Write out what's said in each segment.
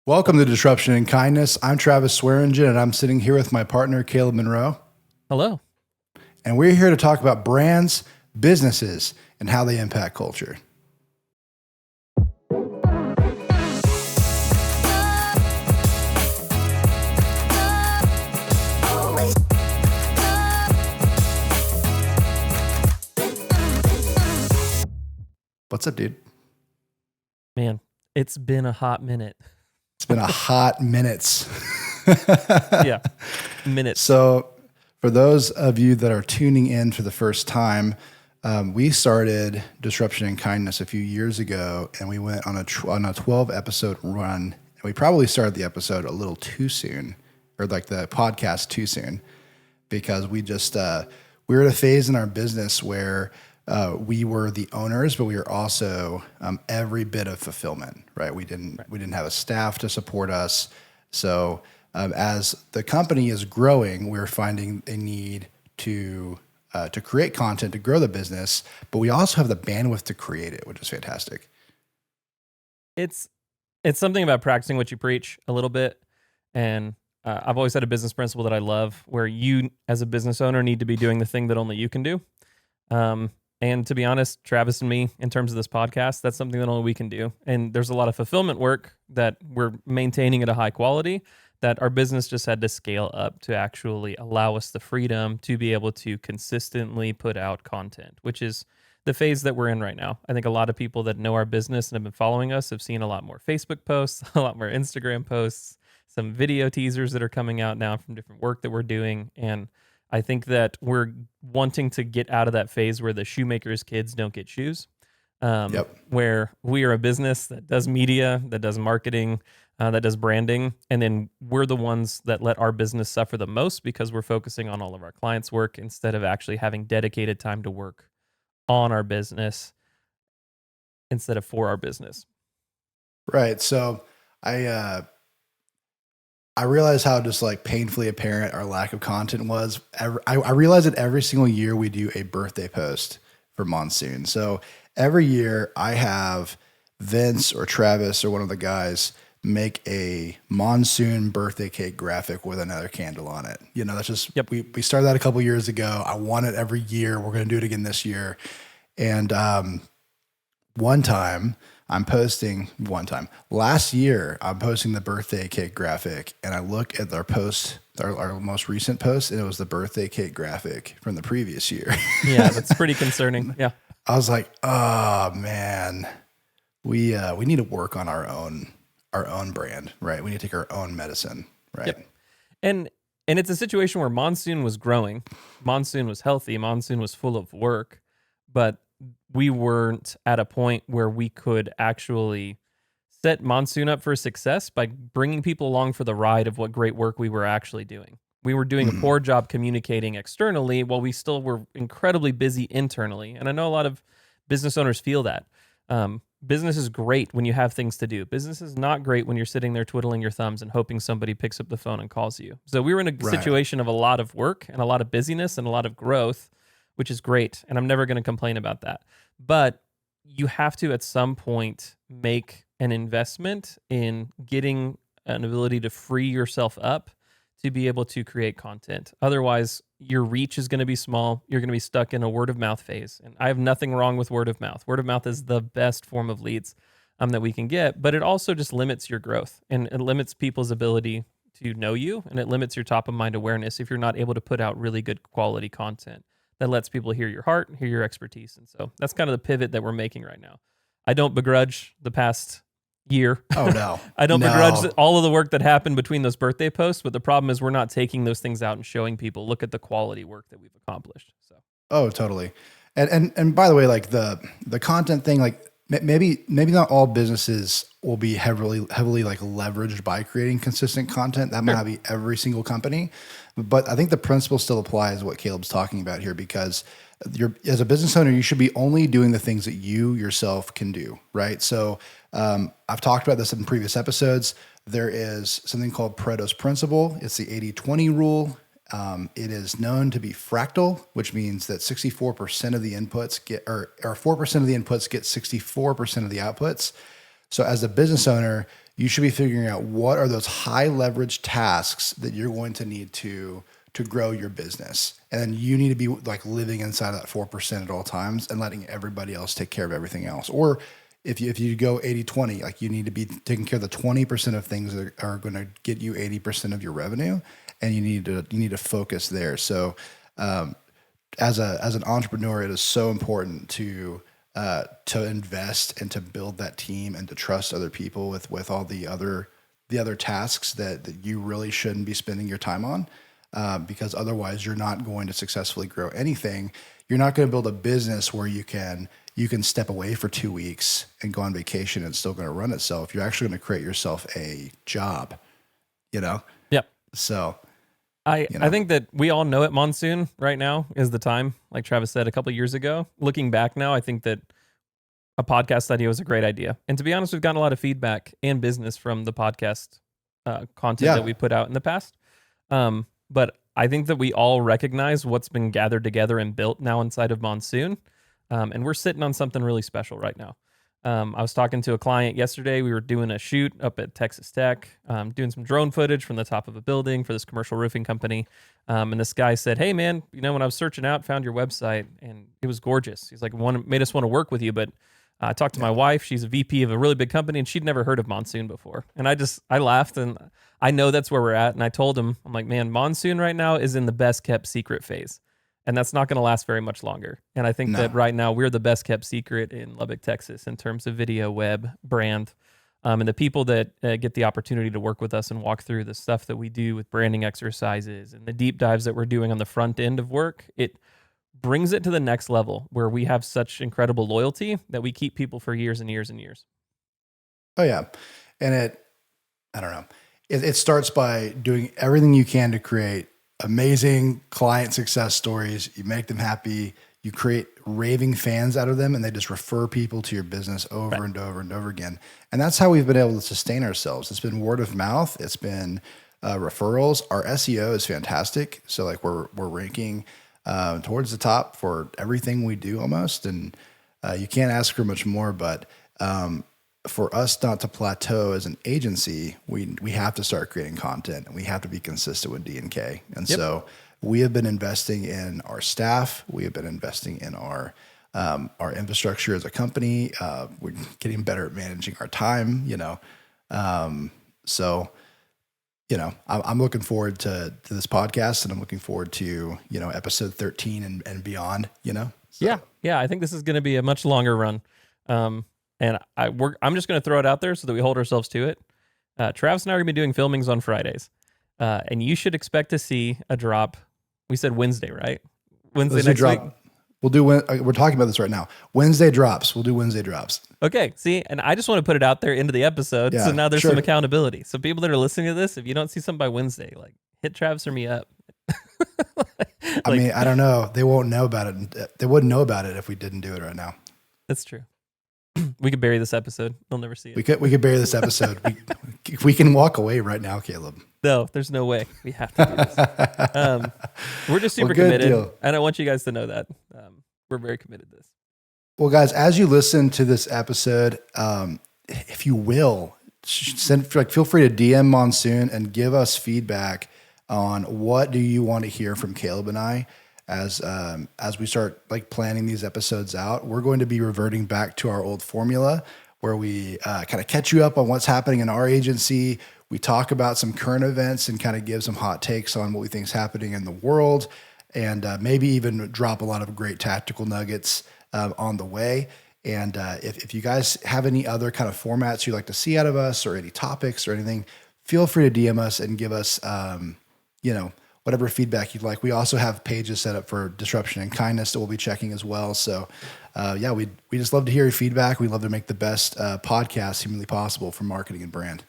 Welcome to Disruption and Kindness. I'm Travis Swearengen, and I'm sitting here with my partner, Caleb Monroe. Hello. And we're here to talk about brands, businesses, and how they impact culture. What's up, dude? Man, it's been a hot minute. It's been a hot minutes. Yeah, minutes. So for those of you that are tuning in for the first time, we started Disruption and Kindness a few years ago, and we went on a 12 episode run. And we probably started the episode a little too soon, or like the podcast too soon, because we just we were at a phase in our business where we were the owners, but we were also every bit of fulfillment, right? We didn't have a staff to support us. So as the company is growing, we're finding a need to create content to grow the business, but we also have the bandwidth to create it, which is fantastic. It's something about practicing what you preach a little bit. And I've always had a business principle that I love, where you as a business owner need to be doing the thing that only you can do. And to be honest, Travis and me, in terms of this podcast, that's something that only we can do. And there's a lot of fulfillment work that we're maintaining at a high quality that our business just had to scale up to actually allow us the freedom to be able to consistently put out content, which is the phase that we're in right now. I think a lot of people that know our business and have been following us have seen a lot more Facebook posts, a lot more Instagram posts, some video teasers that are coming out now from different work that we're doing. And I think that we're wanting to get out of that phase where the shoemaker's kids don't get shoes, where we are a business that does media, that does marketing, that does branding, and then we're the ones that let our business suffer the most because we're focusing on all of our clients' work instead of actually having dedicated time to work on our business instead of for our business. Right. So I realized how just like painfully apparent our lack of content was. I realized that every single year we do a birthday post for Monsoon. So every year I have Vince or Travis or one of the guys make a Monsoon birthday cake graphic with another candle on it. You know, that's just, we started that a couple years ago. I want it every year. We're going to do it again this year. And last year, I'm posting the birthday cake graphic, and I look at our post, our most recent post, and it was the birthday cake graphic from the previous year. Yeah, that's pretty concerning. Yeah. I was like, oh man, we need to work on our own brand, right? We need to take our own medicine, right? Yep. And it's a situation where Monsoon was growing, Monsoon was healthy, Monsoon was full of work, but we weren't at a point where we could actually set Monsoon up for success by bringing people along for the ride of what great work we were actually doing. We were doing a poor job communicating externally while we still were incredibly busy internally. And I know a lot of business owners feel that. Business is great when you have things to do. Business is not great when you're sitting there twiddling your thumbs and hoping somebody picks up the phone and calls you. So we were in a situation of a lot of work and a lot of busyness and a lot of growth, which is great. And I'm never going to complain about that. But you have to, at some point, make an investment in getting an ability to free yourself up to be able to create content. Otherwise, your reach is going to be small. You're going to be stuck in a word of mouth phase. And I have nothing wrong with word of mouth. Word of mouth is the best form of leads that we can get, but it also just limits your growth, and it limits people's ability to know you, and it limits your top of mind awareness if you're not able to put out really good quality content that lets people hear your heart, hear your expertise. And so that's kind of the pivot that we're making right now. I don't begrudge the past year. Oh, no. I don't begrudge all of the work that happened between those birthday posts, but the problem is we're not taking those things out and showing people, look at the quality work that we've accomplished. So. Oh, totally. And by the way, like the content thing, like maybe not all businesses will be heavily like leveraged by creating consistent content. That might not be every single company, but I think the principle still applies what Caleb's talking about here, because as a business owner, you should be only doing the things that you yourself can do, right? So I've talked about this in previous episodes. There is something called Pareto's principle. It's the 80-20 rule. It is known to be fractal, which means that 64% of the inputs or 4% of the inputs get 64% of the outputs. So as a business owner, you should be figuring out what are those high leverage tasks that you're going to need to grow your business. And then you need to be like living inside of that 4% at all times and letting everybody else take care of everything else. Or if you go 80-20, like you need to be taking care of the 20% of things that are going to get you 80% of your revenue, and you need to focus there. So as an entrepreneur, it is so important to invest and to build that team and to trust other people with all the other tasks that you really shouldn't be spending your time on, because otherwise you're not going to successfully grow anything. You're not going to build a business where you can step away for 2 weeks and go on vacation and it's still going to run itself. You're actually going to create yourself a job, Yep. So I think that we all know it. Monsoon right now is the time, like Travis said a couple of years ago. Looking back now, I think that a podcast idea was a great idea. And to be honest, we've gotten a lot of feedback and business from the podcast content that we put out in the past. But I think that we all recognize what's been gathered together and built now inside of Monsoon. And we're sitting on something really special right now. I was talking to a client yesterday. We were doing a shoot up at Texas Tech, doing some drone footage from the top of a building for this commercial roofing company. And this guy said, "Hey man, when I was searching out, found your website and it was gorgeous." He's like, made us want to work with you. But I talked to my wife. She's a VP of a really big company and she'd never heard of Monsoon before. And I laughed, and I know that's where we're at. And I told him, I'm like, man, Monsoon right now is in the best kept secret phase. And that's not going to last very much longer. And I think that right now we're the best kept secret in Lubbock, Texas, in terms of video, web, brand. And the people that get the opportunity to work with us and walk through the stuff that we do with branding exercises and the deep dives that we're doing on the front end of work, it brings it to the next level where we have such incredible loyalty that we keep people for years and years and years. Oh yeah. And I don't know. It starts by doing everything you can to create amazing client success stories. You make them happy. You create raving fans out of them, and they just refer people to your business over and over and over again. And that's how we've been able to sustain ourselves. It's been word of mouth. It's been referrals. Our SEO is fantastic. So like we're ranking towards the top for everything we do almost. And you can't ask for much more, but for us not to plateau as an agency, we have to start creating content, and we have to be consistent with D&K. And so we have been investing in our staff. We have been investing in our infrastructure as a company. We're getting better at managing our time, So, I'm looking forward to this podcast, and I'm looking forward to, episode 13 and beyond, So. Yeah. I think this is going to be a much longer run. And I'm just going to throw it out there so that we hold ourselves to it. Travis and I are going to be doing filmings on Fridays. And you should expect to see a drop. We said Wednesday, right? Wednesday next week. We're talking about this right now. Wednesday drops. We'll do Wednesday drops. Okay. See, and I just want to put it out there into the episode. So now there's some accountability. So people that are listening to this, if you don't see something by Wednesday, hit Travis or me up. I mean, I don't know. They won't know about it. They wouldn't know about it if we didn't do it right now. That's true. We could bury this episode. They'll never see it. We could bury this episode. we can walk away right now, Caleb. No, there's no way. We have to do this. We're just super committed. Deal. And I want you guys to know that. We're very committed to this. Well, guys, as you listen to this episode, if you will, feel free to DM Monsoon and give us feedback on what do you want to hear from Caleb and I. As we start planning these episodes out, we're going to be reverting back to our old formula where we kind of catch you up on what's happening in our agency. We talk about some current events and kind of give some hot takes on what we think is happening in the world, and maybe even drop a lot of great tactical nuggets on the way. And if you guys have any other kind of formats you'd like to see out of us, or any topics or anything, feel free to DM us and give us, whatever feedback you'd like. We also have pages set up for disruption and kindness that we'll be checking as well. So we just love to hear your feedback. We love to make the best podcast humanly possible for marketing and brand.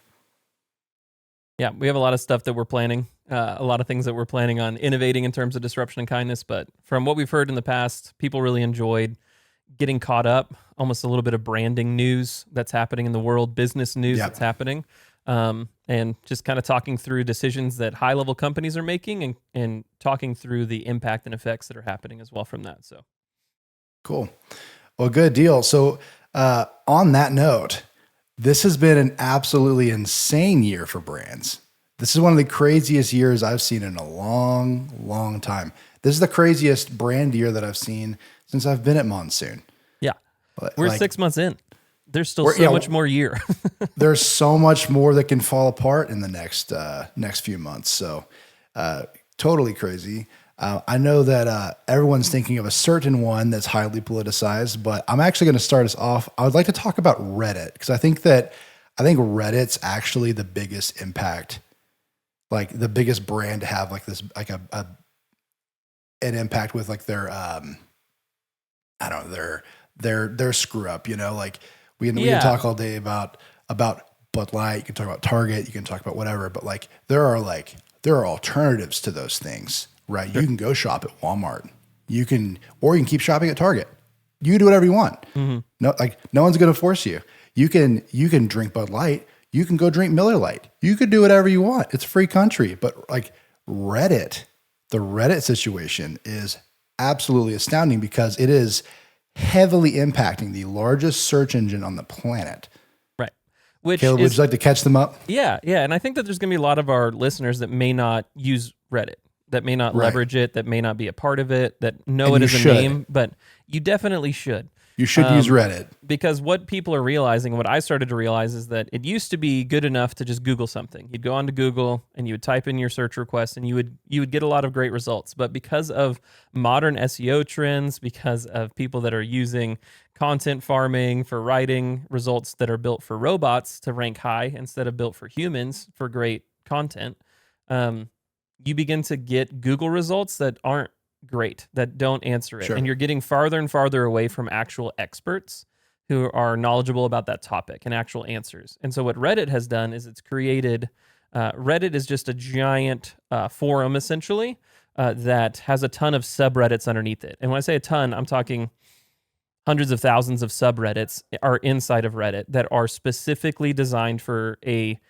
Yeah, we have a lot of stuff that we're planning, a lot of things that we're planning on innovating in terms of disruption and kindness. But from what we've heard in the past, people really enjoyed getting caught up, almost a little bit of branding news that's happening in the world, business news that's happening. And just kind of talking through decisions that high-level companies are making, and talking through the impact and effects that are happening as well from that. So, cool. Well, good deal. So, on that note, This has been an absolutely insane year for brands. This is one of the craziest years I've seen in a long, long time. This is the craziest brand year that I've seen since I've been at Monsoon. Yeah. We're Like, 6 months in. There's still so much more year. there's so much more that can fall apart in the next few months. So totally crazy. I know that everyone's thinking of a certain one that's highly politicized, but I'm actually going to start us off. I would like to talk about Reddit because I think Reddit's actually the biggest impact, like the biggest brand to have like this, like an impact with like their I don't know, their screw up. Like we can talk all day about Bud Light. You can talk about Target. You can talk about whatever, but like there are alternatives to those things. Right. You can go shop at Walmart. You can keep shopping at Target. You can do whatever you want. Mm-hmm. No one's going to force you. You can drink Bud Light. You can go drink Miller Lite. You could do whatever you want. It's a free country. But like the Reddit situation is absolutely astounding because it is heavily impacting the largest search engine on the planet. Right. Caleb, would you like to catch them up? Yeah. Yeah. And I think that there's going to be a lot of our listeners that may not use Reddit, that may not leverage it, that may not be a part of it, that know it as a name, but you definitely should. You should use Reddit. Because what people are realizing, what I started to realize is that it used to be good enough to just Google something. You'd go onto Google and you would type in your search request and you would get a lot of great results. But because of modern SEO trends, because of people that are using content farming for writing results that are built for robots to rank high instead of built for humans for great content, you begin to get Google results that aren't great, that don't answer it. Sure. And you're getting farther and farther away from actual experts who are knowledgeable about that topic and actual answers. And so what Reddit has done is it's created, Reddit is just a giant forum essentially that has a ton of subreddits underneath it. And when I say a ton, I'm talking hundreds of thousands of subreddits are inside of Reddit that are specifically designed for a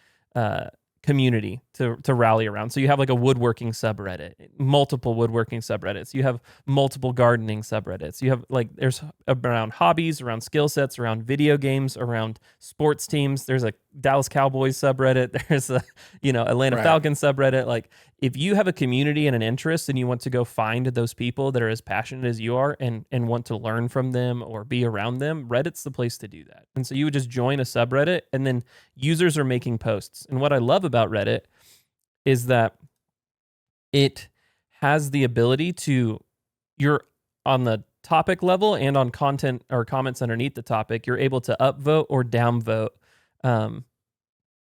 community to rally around. So you have like a woodworking subreddit, multiple woodworking subreddits. You have multiple gardening subreddits. You have there's around hobbies, around skill sets, around video games, around sports teams. There's a Dallas Cowboys subreddit. There's a, Atlanta Falcons subreddit. Like if you have a community and an interest and you want to go find those people that are as passionate as you are and want to learn from them or be around them, Reddit's the place to do that. And so you would just join a subreddit and then users are making posts. And what I love about Reddit is that it has the ability to, you're on the topic level and on content or comments underneath the topic, you're able to upvote or downvote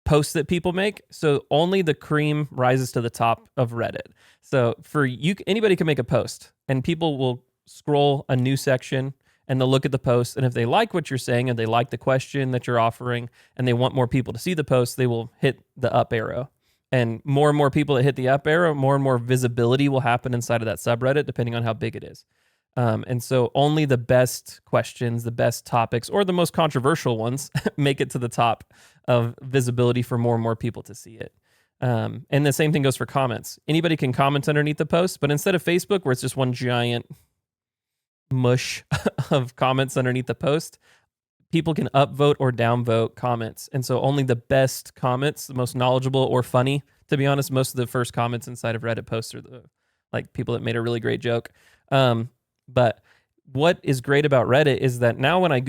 posts that people make. So only the cream rises to the top of Reddit. So for you, anybody can make a post and people will scroll a new section and they'll look at the post. And if they like what you're saying and they like the question that you're offering and they want more people to see the post, they will hit the up arrow. And more people that hit the up arrow, more and more visibility will happen inside of that subreddit, depending on how big it is. And so only the best questions, the best topics, or the most controversial ones make it to the top of visibility for more and more people to see it. And the same thing goes for comments. Anybody can comment underneath the post, but instead of Facebook, where it's just one giant mush of comments underneath the post, people can upvote or downvote comments. And so only the best comments, the most knowledgeable or funny, to be honest, most of the first comments inside of Reddit posts are the people that made a really great joke. But what is great about Reddit is that now when I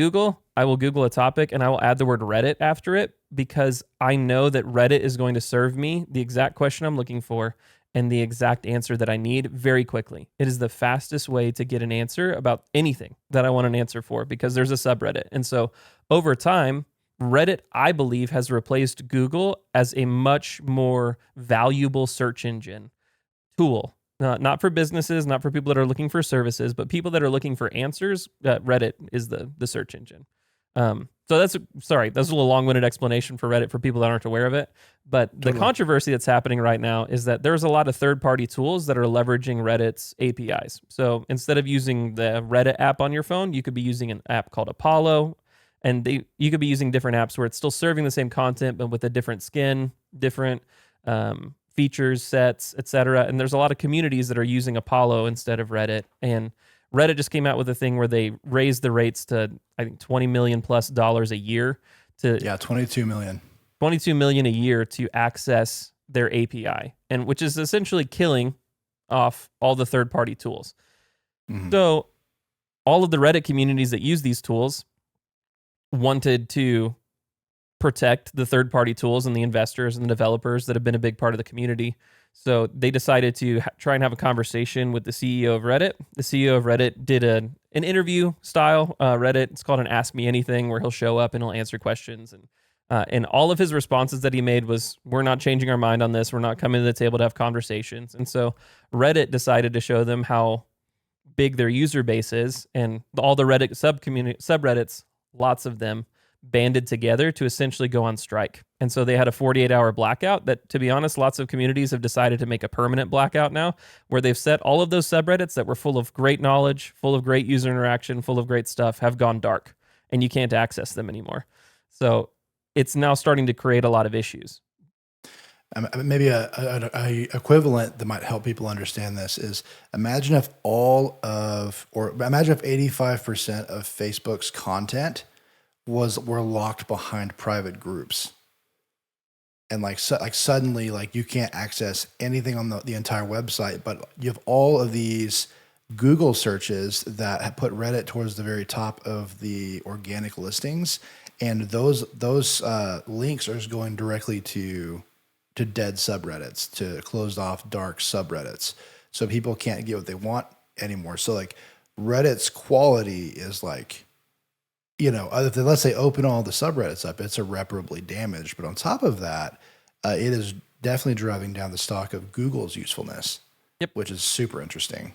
will Google a topic and I will add the word Reddit after it because I know that Reddit is going to serve me the exact question I'm looking for and the exact answer that I need very quickly. It is the fastest way to get an answer about anything that I want an answer for because there's a subreddit. And so over time, Reddit, I believe, has replaced Google as a much more valuable search engine tool. Not for businesses, not for people that are looking for services, but people that are looking for answers. Reddit is the search engine. So that's a little long-winded explanation for Reddit for people that aren't aware of it. But the controversy that's happening right now is that there's a lot of third-party tools that are leveraging Reddit's APIs. So instead of using the Reddit app on your phone, you could be using an app called Apollo, and you could be using different apps where it's still serving the same content, but with a different skin, different features, sets, etc. And there's a lot of communities that are using Apollo instead of Reddit. And Reddit just came out with a thing where they raised the rates to, I think, $20 million plus a year to Yeah, 22 million. 22 million a year to access their API, and which is essentially killing off all the third-party tools. Mhm. So all of the Reddit communities that use these tools wanted to protect the third-party tools and the investors and the developers that have been a big part of the community. So they decided to try and have a conversation with the CEO of Reddit. The CEO of Reddit did an interview style Reddit. It's called an Ask Me Anything, where he'll show up and he'll answer questions. And all of his responses that he made was, "We're not changing our mind on this. We're not coming to the table to have conversations." And so Reddit decided to show them how big their user base is, and all the Reddit subreddits, lots of them, banded together to essentially go on strike. And so they had a 48-hour blackout that, to be honest, lots of communities have decided to make a permanent blackout now, where they've set all of those subreddits that were full of great knowledge, full of great user interaction, full of great stuff, have gone dark, and you can't access them anymore. So it's now starting to create a lot of issues. Maybe a equivalent that might help people understand this is, imagine if 85% of Facebook's content were locked behind private groups, and suddenly you can't access anything on the entire website, but you have all of these Google searches that have put Reddit towards the very top of the organic listings, and those links are just going directly to dead subreddits, to closed off dark subreddits. So people can't get what they want anymore. So Reddit's quality is let's say open all the subreddits up, it's irreparably damaged. But on top of that, it is definitely driving down the stock of Google's usefulness. Yep. Which is super interesting.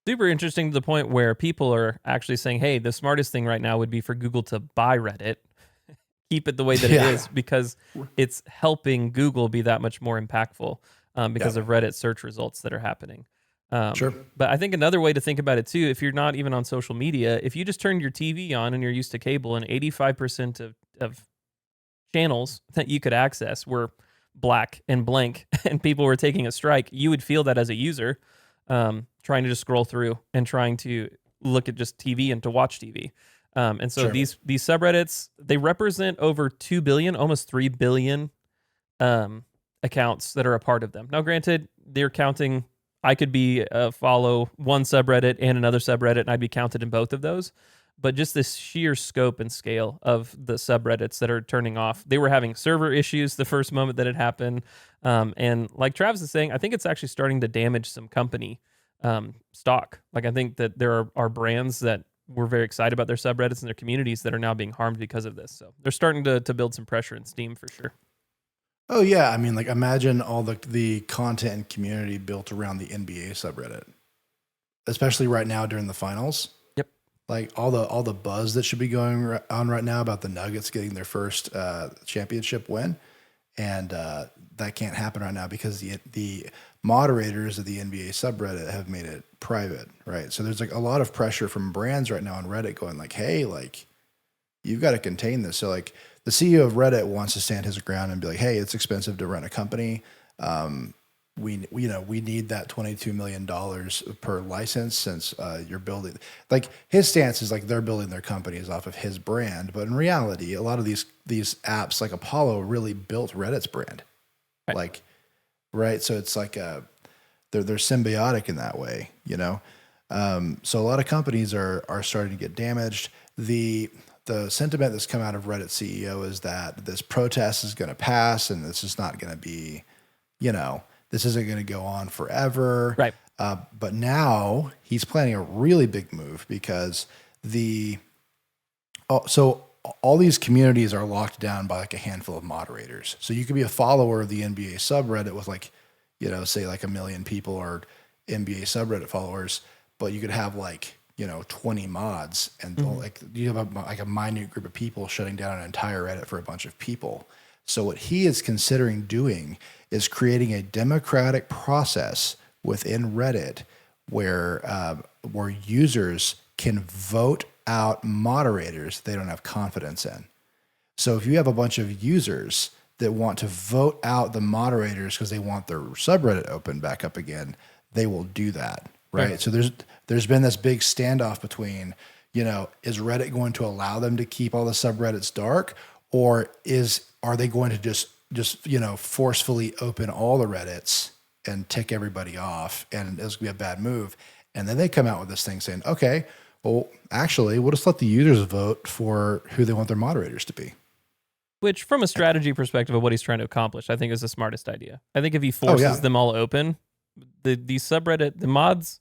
Super interesting, to the point where people are actually saying, hey, the smartest thing right now would be for Google to buy Reddit, keep it the way that it is, because it's helping Google be that much more impactful because of Reddit search results that are happening. Sure. But I think another way to think about it too, if you're not even on social media, if you just turn your TV on and you're used to cable, and 85% of channels that you could access were black and blank and people were taking a strike, you would feel that as a user, trying to just scroll through and trying to look at just TV and to watch TV. And so these subreddits, they represent over 2 billion, almost 3 billion accounts that are a part of them. Now, granted, they're counting, I could be follow one subreddit and another subreddit, and I'd be counted in both of those. But just this sheer scope and scale of the subreddits that are turning off. They were having server issues the first moment that it happened. And like Travis is saying, I think it's actually starting to damage some company stock. I think that there are brands that were very excited about their subreddits and their communities that are now being harmed because of this. So they're starting to build some pressure and steam for sure. Oh yeah, I mean, imagine all the content and community built around the NBA subreddit, especially right now during the finals. Yep. All the buzz that should be going on right now about the Nuggets getting their first championship win, and that can't happen right now because the moderators of the NBA subreddit have made it private, right? So there's a lot of pressure from brands right now on Reddit going hey, you've got to contain this. So the CEO of Reddit wants to stand his ground and be like, hey, it's expensive to run a company. We need that $22 million per license, since you're building, his stance is they're building their companies off of his brand. But in reality, a lot of these apps like Apollo really built Reddit's brand. Right. Right. So it's they're symbiotic in that way, So a lot of companies are starting to get damaged. The sentiment that's come out of Reddit CEO is that this protest is going to pass, and this is not going to be, this isn't going to go on forever. Right. But now he's planning a really big move, because all these communities are locked down by a handful of moderators. So you could be a follower of the NBA subreddit with say 1 million people or NBA subreddit followers, but you could have 20 mods, and you have a minute group of people shutting down an entire Reddit for a bunch of people. So what he is considering doing is creating a democratic process within Reddit where users can vote out moderators they don't have confidence in. So if you have a bunch of users that want to vote out the moderators because they want their subreddit open back up again, they will do that, right? Right. So there's been this big standoff between, is Reddit going to allow them to keep all the subreddits dark, or are they going to just forcefully open all the Reddits and tick everybody off, and it's gonna be a bad move? And then they come out with this thing saying, okay, well, actually, we'll just let the users vote for who they want their moderators to be. Which, from a strategy perspective of what he's trying to accomplish, I think is the smartest idea. I think if he forces them all open, the mods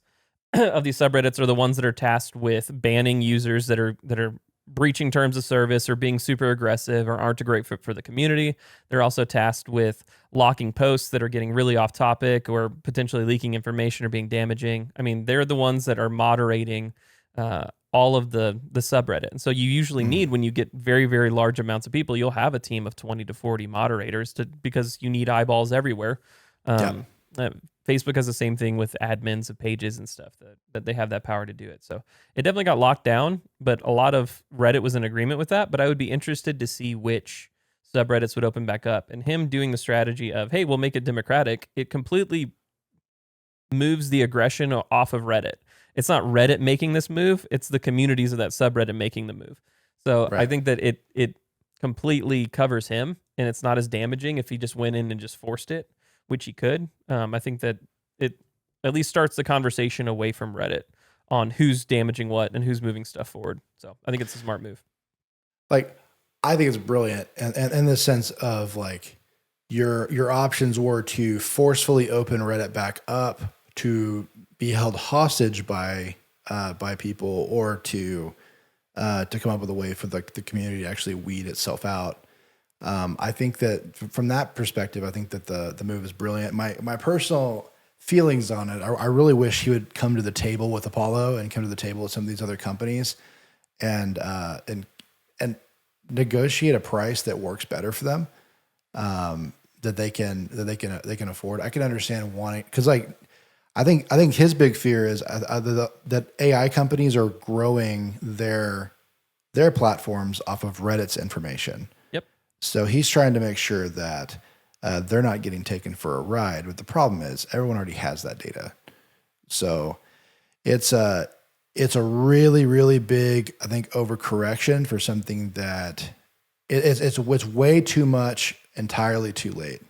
of these subreddits are the ones that are tasked with banning users that are breaching terms of service or being super aggressive or aren't a great fit for the community. They're also tasked with locking posts that are getting really off topic or potentially leaking information or being damaging. I mean, they're the ones that are moderating all of the subreddit. And so you usually need, when you get very, very large amounts of people, you'll have a team of 20 to 40 moderators because you need eyeballs everywhere. Facebook has the same thing with admins of pages and stuff that they have that power to do it. So it definitely got locked down, but a lot of Reddit was in agreement with that. But I would be interested to see which subreddits would open back up. And him doing the strategy of, hey, we'll make it democratic, it completely moves the aggression off of Reddit. It's not Reddit making this move, it's the communities of that subreddit making the move. So I think that it completely covers him, and it's not as damaging if he just went in and just forced it, which he could. I think that it at least starts the conversation away from Reddit on who's damaging what and who's moving stuff forward. So I think it's a smart move. Like, I think it's brilliant, and in the sense of like your options were to forcefully open Reddit back up, to be held hostage by people, or to come up with a way for the community to actually weed itself out. I think that from that perspective, I think that the move is brilliant. My personal feelings on it, I really wish he would come to the table with Apollo and come to the table with some of these other companies and negotiate a price that works better for them, that they can afford. I can understand wanting, because like I think his big fear is that AI companies are growing their platforms off of Reddit's information. Yep. So he's trying to make sure that they're not getting taken for a ride. But the problem is everyone already has that data. So it's a really, really big, I think, overcorrection for something that it's way too much, entirely too late.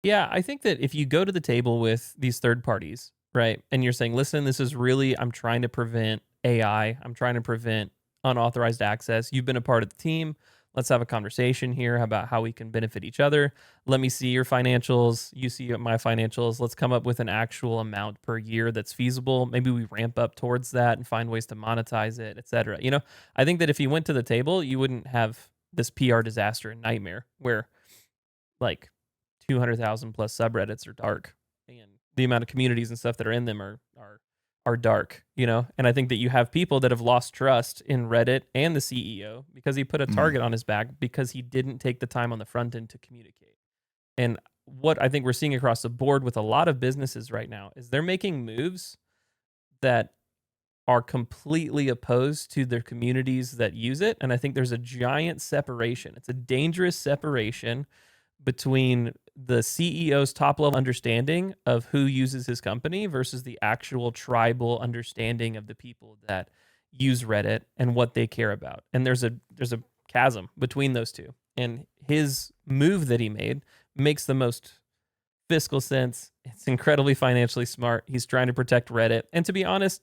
Yeah, I think that if you go to the table with these third parties, right, and you're saying, listen, this is really, I'm trying to prevent AI, I'm trying to prevent unauthorized access. You've been a part of the team. Let's have a conversation here about how we can benefit each other. Let me see your financials. You see my financials. Let's come up with an actual amount per year that's feasible. Maybe we ramp up towards that and find ways to monetize it, et cetera. You know, I think that if you went to the table, you wouldn't have this PR disaster and nightmare where like 200,000 plus subreddits are dark, and the amount of communities and stuff that are in them are dark, you know? And I think that you have people that have lost trust in Reddit and the CEO because he put a target on his back because he didn't take the time on the front end to communicate. And what I think we're seeing across the board with a lot of businesses right now is they're making moves that are completely opposed to their communities that use it. And I think there's a giant separation. It's a dangerous separation between the CEO's top level understanding of who uses his company versus the actual tribal understanding of the people that use Reddit and what they care about. And there's a chasm between those two. And his move that he made makes the most fiscal sense. It's incredibly financially smart. He's trying to protect Reddit. And to be honest,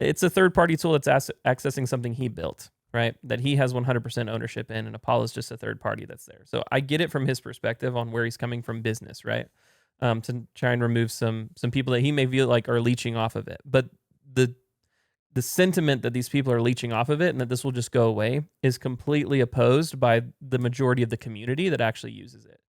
it's a third-party tool that's accessing something he built, right? That he has 100% ownership in, and Apollo's just a third party that's there. So I get it from his perspective on where he's coming from business, right? To try and remove some people that he may feel like are leeching off of it. But the sentiment that these people are leeching off of it and that this will just go away is completely opposed by the majority of the community that actually uses it.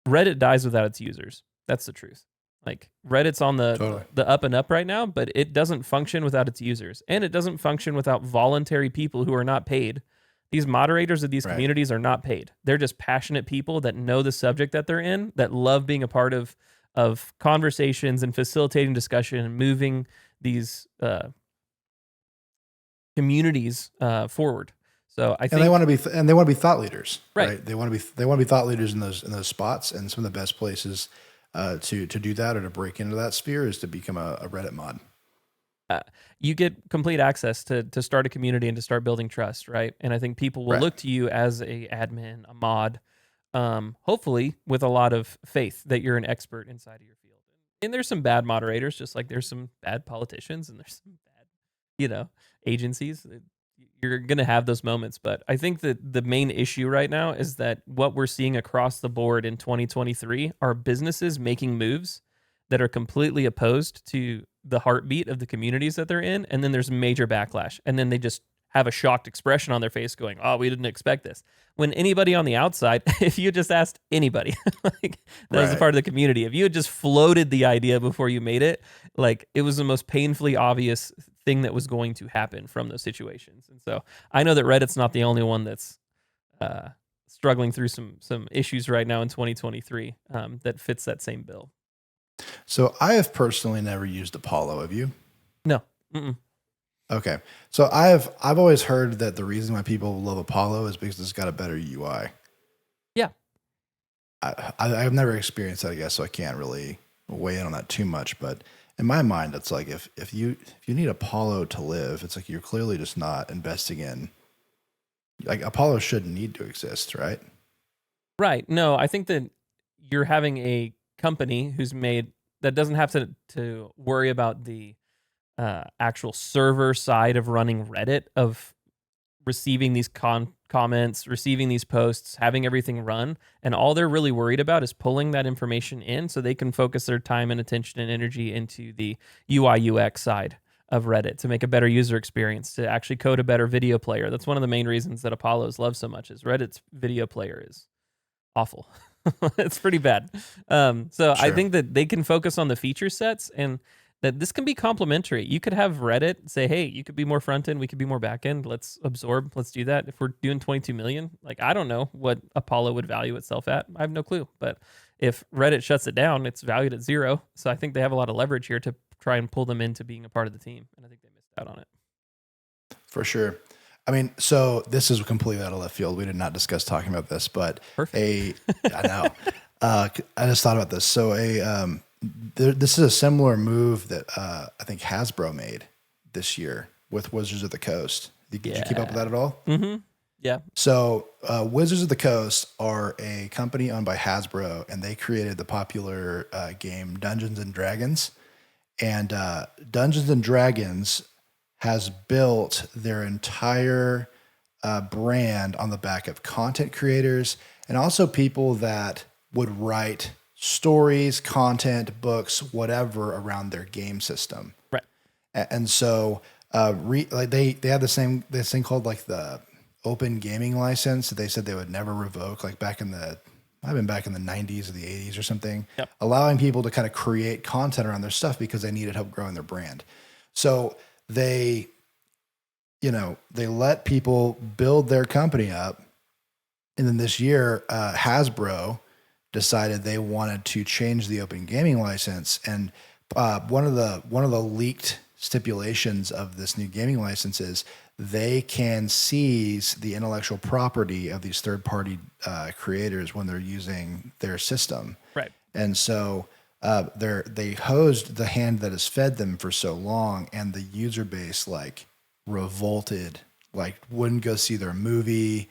Reddit dies without its users. That's the truth. Like Reddit's on the up and up right now, but it doesn't function without its users, and it doesn't function without voluntary people who are not paid. These moderators of these communities are not paid. They're just passionate people that know the subject that they're in, that love being a part of conversations and facilitating discussion and moving these communities forward. So I think, and they want to be thought leaders, right? They want to be thought leaders in those spots, and some of the best places to do that or to break into that sphere is to become a Reddit mod. uh, you get complete access to start a community and to start building trust, right? And I think people will Right. look to you as a admin, a mod, hopefully with a lot of faith that you're an expert inside of your field. And there's some bad moderators, just like there's some bad politicians and there's some bad, agencies. You're going to have those moments. But I think that the main issue right now is that what we're seeing across the board in 2023 are businesses making moves that are completely opposed to the heartbeat of the communities that they're in. And then there's major backlash. And then they just have a shocked expression on their face going, oh, we didn't expect this. When anybody on the outside, if you just asked anybody, like that was a Right. part of the community, if you had just floated the idea before you made it, like it was the most painfully obvious thing that was going to happen from those situations. And so I know that Reddit's not the only one that's struggling through some issues right now in 2023 that fits that same bill. So I have personally never used Apollo. Have you? No. Mm-mm. Okay. So I've always heard that the reason why people love Apollo is because it's got a better UI. Yeah. I've never experienced that, I guess, so I can't really weigh in on that too much. But in my mind, it's like if you need Apollo to live, it's like you're clearly just not investing in, like, Apollo shouldn't need to exist, right? Right. No, I think that you're having a company who's made that doesn't have to worry about the actual server side of running Reddit, of receiving these comments, receiving these posts, having everything run, and all they're really worried about is pulling that information in so they can focus their time and attention and energy into the UI UX side of Reddit to make a better user experience, to actually code a better video player. That's one of the main reasons that Apollo's loved so much, is Reddit's video player is awful. It's pretty bad. So I Sure. think that they can focus on the feature sets, and that this can be complementary. You could have Reddit say, hey, you could be more front end, we could be more back end. Let's absorb, let's do that. If we're doing 22 million, like, I don't know what Apollo would value itself at. I have no clue. But if Reddit shuts it down, it's valued at 0. So I think they have a lot of leverage here to try and pull them into being a part of the team. And I think they missed out on it. For sure. I mean, so this is completely out of left field. We did not discuss talking about this, but Perfect. I know. I just thought about this. So this is a similar move that I think Hasbro made this year with Wizards of the Coast. Did you keep up with that at all? Mm-hmm. Yeah. So Wizards of the Coast are a company owned by Hasbro, and they created the popular game Dungeons and Dragons. And Dungeons and Dragons has built their entire brand on the back of content creators and also people that would write stories, content, books, whatever around their game system. Right. And so like they have this thing called like the open gaming license that they said they would never revoke, like back in the 90s or the 80s or something, Yep. allowing people to kind of create content around their stuff because they needed help growing their brand. So they let people build their company up. And then this year, Hasbro decided they wanted to change the open gaming license. And one of the leaked stipulations of this new gaming license is they can seize the intellectual property of these third-party creators when they're using their system. Right. And so they hosed the hand that has fed them for so long, and the user base like revolted, like wouldn't go see their movie,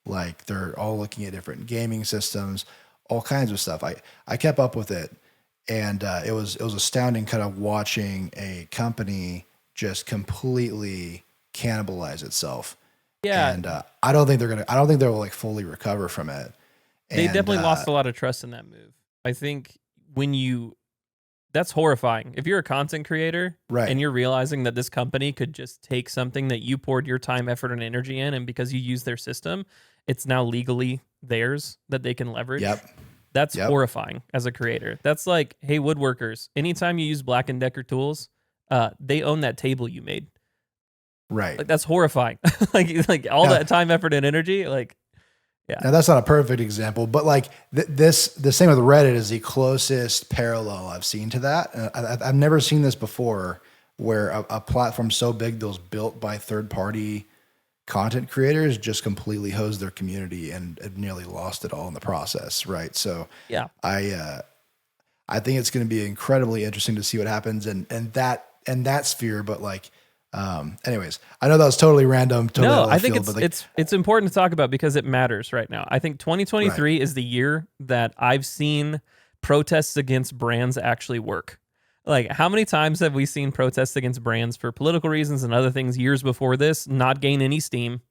like they're all looking at different gaming systems, all kinds of stuff. I kept up with it, and it was astounding kind of watching a company just completely cannibalize itself. Yeah. And I don't think they'll like fully recover from it. They And, definitely lost a lot of trust in that move. I think that's horrifying. If you're a content creator, right. and you're realizing that this company could just take something that you poured your time, effort, and energy in, and because you use their system, it's now legally theirs that they can leverage. Yep. That's horrifying as a creator. That's like, hey, woodworkers, anytime you use Black & Decker tools, they own that table you made. Right. Like, that's horrifying. like all that time, effort, and energy, like, yeah. Now that's not a perfect example, but like the same with Reddit is the closest parallel I've seen to that. I've never seen this before, where a platform so big that was built by third-party content creators just completely hosed their community and nearly lost it all in the process. Right. So yeah, I think it's going to be incredibly interesting to see what happens, and that in that sphere, but like, anyways, I know that was totally random. Totally No, out of I think field, but like, it's important to talk about because it matters right now. I think 2023 is the year that I've seen protests against brands actually work. Like, how many times have we seen protests against brands for political reasons and other things years before this not gain any steam,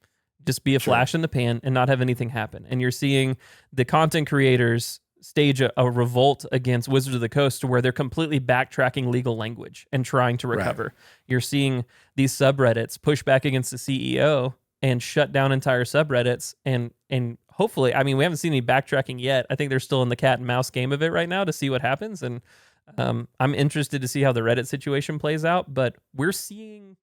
just be a flash in the pan and not have anything happen? And you're seeing the content creators stage a revolt against Wizards of the Coast to where they're completely backtracking legal language and trying to recover. You're seeing these subreddits push back against the CEO and shut down entire subreddits and hopefully, I mean, we haven't seen any backtracking yet. I think they're still in the cat and mouse game of it right now to see what happens. And I'm interested to see how the Reddit situation plays out, but we're seeing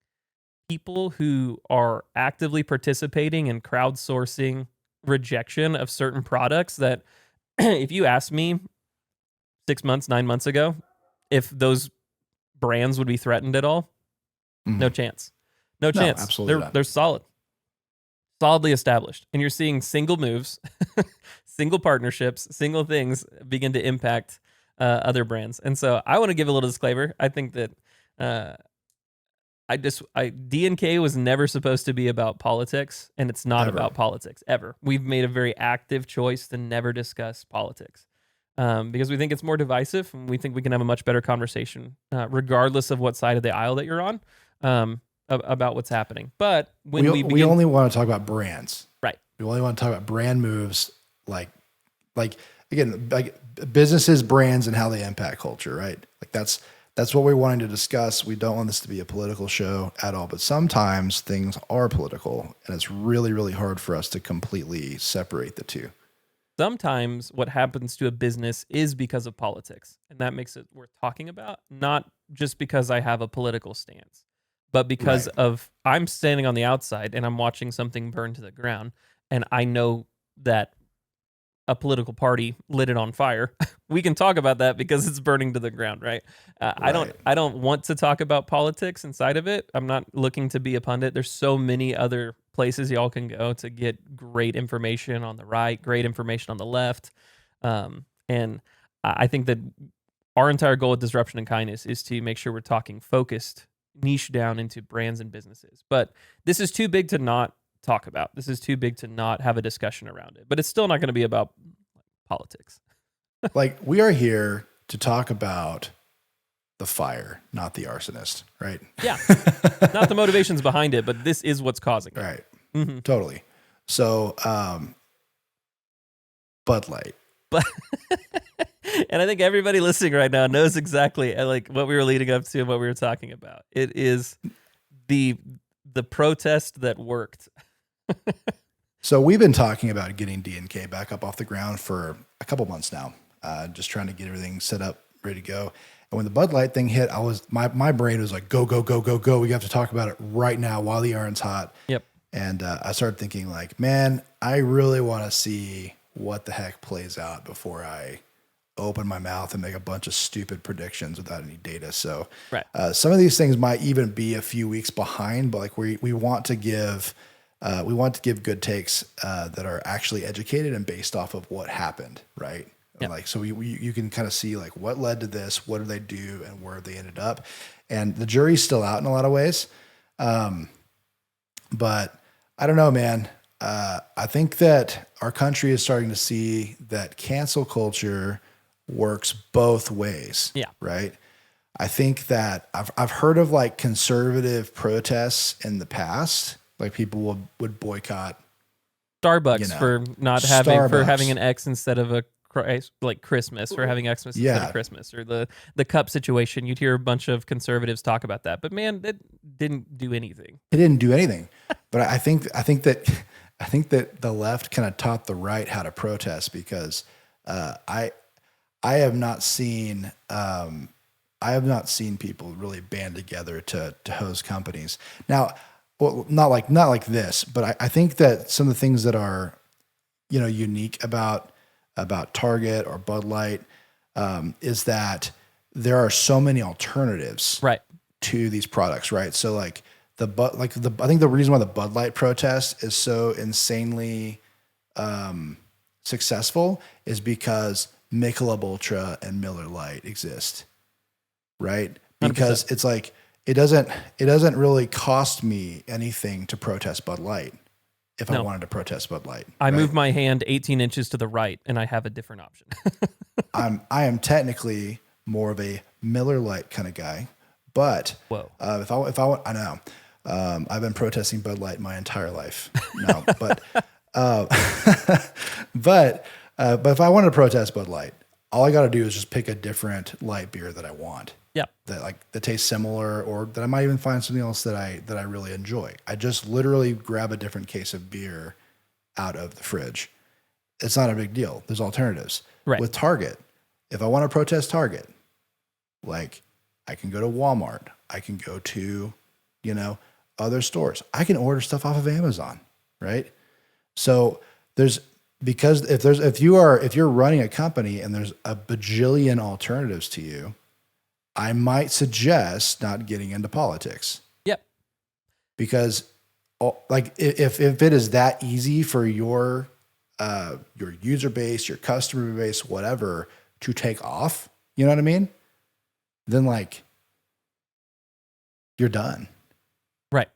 people who are actively participating in crowdsourcing rejection of certain products that if you asked me 6 months, 9 months ago, if those brands would be threatened at all, no chance. No chance. Absolutely They're solid. Solidly established. And you're seeing single moves, single partnerships, single things begin to impact other brands. And so I want to give a little disclaimer. I think that D&K was never supposed to be about politics, and it's not about politics ever. We've made a very active choice to never discuss politics because we think it's more divisive, and we think we can have a much better conversation, regardless of what side of the aisle that you're on, about what's happening. But when we only want to talk about brands, right? We only want to talk about brand moves, like again, like businesses, brands, and how they impact culture, right? Like that's what we're wanting to discuss. We don't want this to be a political show at all, but sometimes things are political, and it's really, really hard for us to completely separate the two. Sometimes what happens to a business is because of politics, and that makes it worth talking about, not just because I have a political stance, but because of I'm standing on the outside and I'm watching something burn to the ground, and I know that a political party lit it on fire. We can talk about that because it's burning to the ground, right? I don't want to talk about politics inside of it. I'm not looking to be a pundit. There's so many other places y'all can go to get great information on the right, great information on the left. And I think that our entire goal with Disruption and Kindness is to make sure we're talking focused, niche down into brands and businesses. But this is too big to not talk about. This is too big to not have a discussion around it. But it's still not going to be about politics. Like, we are here to talk about the fire, not the arsonist, right? Yeah. Not the motivations behind it, but this is what's causing it. Right. Mm-hmm. Totally. So, Bud Light. But and I think everybody listening right now knows exactly like what we were leading up to and what we were talking about. It is the protest that worked. So we've been talking about getting D&K back up off the ground for a couple months now, just trying to get everything set up, ready to go. And when the Bud Light thing hit, my brain was like, go, go, go, go, go. We have to talk about it right now while the iron's hot. Yep. And I started thinking like, man, I really want to see what the heck plays out before I open my mouth and make a bunch of stupid predictions without any data. So some of these things might even be a few weeks behind, but like we want to give good takes that are actually educated and based off of what happened, right? Yep. Like, so you can kind of see like what led to this, what did they do, and where they ended up. And the jury's still out in a lot of ways. But I don't know, man. I think that our country is starting to see that cancel culture works both ways. Yeah. Right. I think that I've heard of like conservative protests in the past. Like people would boycott Starbucks for not having an X instead of a like Christmas, for having Xmas instead of Christmas, or the cup situation. You'd hear a bunch of conservatives talk about that, but man, it didn't do anything. It didn't do anything. But I think that the left kind of taught the right how to protest, because I have not seen people really band together to hose companies. Now, well, not like this, but I think that some of the things that are, unique about Target or Bud Light is that there are so many alternatives to these products, right? So like I think the reason why the Bud Light protest is so insanely successful is because Michelob Ultra and Miller Lite exist, right? Because 100%. It's like it doesn't really cost me anything to protest Bud Light if I No. wanted to protest Bud Light. I right? move my hand 18 inches to the right, and I have a different option. I am technically more of a Miller Lite kind of guy, but Whoa. if I want, I know I've been protesting Bud Light my entire life. No, but uh, but if I wanted to protest Bud Light, all I got to do is just pick a different light beer that I want. Yeah. That tastes similar, or that I might even find something else that I really enjoy. I just literally grab a different case of beer out of the fridge. It's not a big deal. There's alternatives. Right. With Target, if I want to protest Target, like I can go to Walmart, I can go to, other stores. I can order stuff off of Amazon, right? So if you're running a company and there's a bajillion alternatives to you, I might suggest not getting into politics. Yep. Because if it is that easy for your user base, your customer base, whatever, to take off, you know what I mean? Then you're done. Right.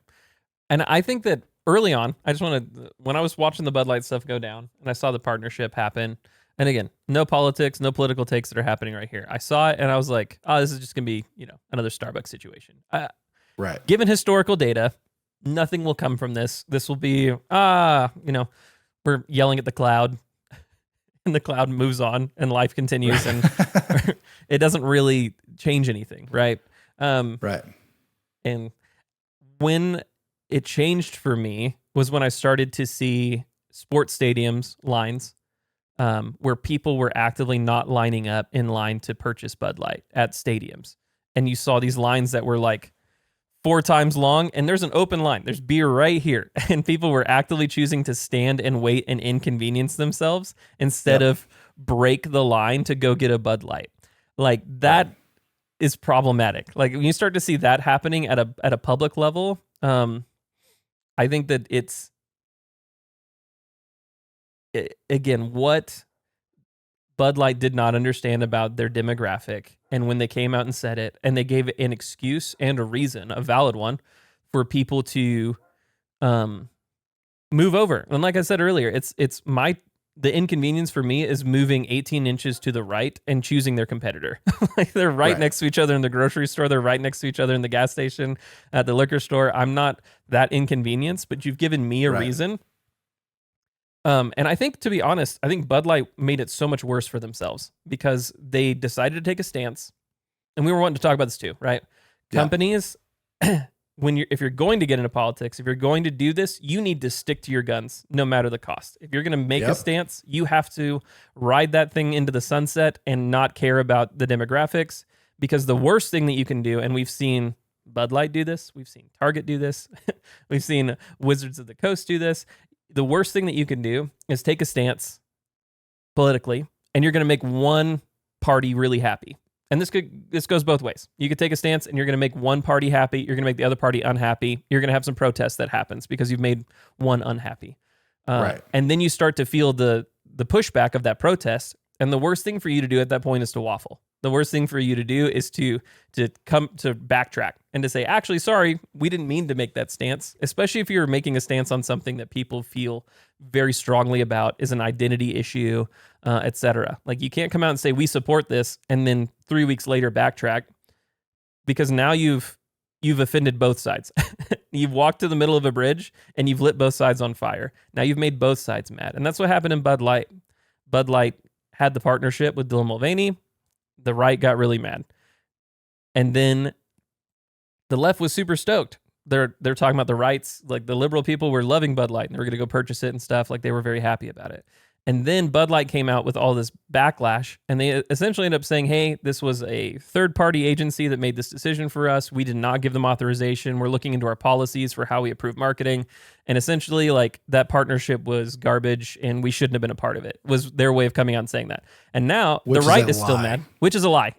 And I think that early on, when I was watching the Bud Light stuff go down and I saw the partnership happen, and again, no politics, no political takes that are happening right here. I saw it and I was like, oh, this is just going to be, another Starbucks situation. Right. Given historical data, nothing will come from this. This will be, we're yelling at the cloud and the cloud moves on and life continues and it doesn't really change anything. Right. Right. And when it changed for me was when I started to see sports stadiums lines where people were actively not lining up in line to purchase Bud Light at stadiums. And you saw these lines that were like 4 times long, and there's an open line. There's beer right here. And people were actively choosing to stand and wait and inconvenience themselves instead of break the line to go get a Bud Light. Like that is problematic. Like when you start to see that happening at a public level, I think that again, what Bud Light did not understand about their demographic, and when they came out and said it, and they gave an excuse and a reason, a valid one, for people to move over. And like I said earlier, the inconvenience for me is moving 18 inches to the right and choosing their competitor. Like they're right next to each other in the grocery store. They're right next to each other in the gas station, at the liquor store. I'm not that inconvenienced, but you've given me a reason. And I think, to be honest, I think Bud Light made it so much worse for themselves because they decided to take a stance. And we were wanting to talk about this too, right? Yeah. Companies, if you're going to get into politics, if you're going to do this, you need to stick to your guns no matter the cost. If you're going to make a stance, you have to ride that thing into the sunset and not care about the demographics, because the worst thing that you can do, and we've seen Bud Light do this, we've seen Target do this, we've seen Wizards of the Coast do this. The worst thing that you can do is take a stance politically, and you're going to make one party really happy. And this goes both ways. You could take a stance and you're going to make one party happy. You're going to make the other party unhappy. You're going to have some protest that happens because you've made one unhappy. And then you start to feel the pushback of that protest. And the worst thing for you to do at that point is to waffle. The worst thing for you to do is to come to backtrack and to say, actually, sorry, we didn't mean to make that stance, especially if you're making a stance on something that people feel very strongly about is an identity issue, etc. Like you can't come out and say, we support this, and then 3 weeks later backtrack, because now you've offended both sides. You've walked to the middle of a bridge and you've lit both sides on fire. Now you've made both sides mad. And that's what happened in Bud Light. Bud Light had the partnership with Dylan Mulvaney. The right got really mad. And then the left was super stoked. They're talking about the rights, like the liberal people were loving Bud Light and they were going to go purchase it and stuff. Like they were very happy about it. And then Bud Light came out with all this backlash, and they essentially ended up saying, hey, this was a third-party agency that made this decision for us. We did not give them authorization. We're looking into our policies for how we approve marketing. And essentially, like, that partnership was garbage, and we shouldn't have been a part of it, was their way of coming out and saying that. And now the right is still mad, which is a lie.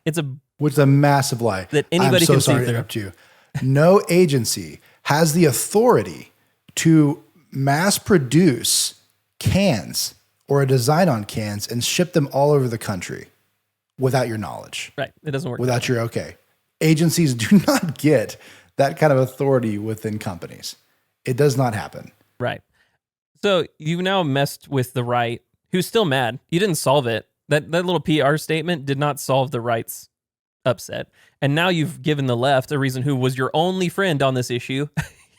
Which is a massive lie. That anybody can see through. I'm so sorry to interrupt you. No agency has the authority to mass produce cans or a design on cans and ship them all over the country without your knowledge. Right. It doesn't work. Without your okay. Agencies do not get that kind of authority within companies. It does not happen. Right. So you now messed with the right, who's still mad. You didn't solve it. That little PR statement did not solve the right's upset. And now you've given the left a reason, who was your only friend on this issue.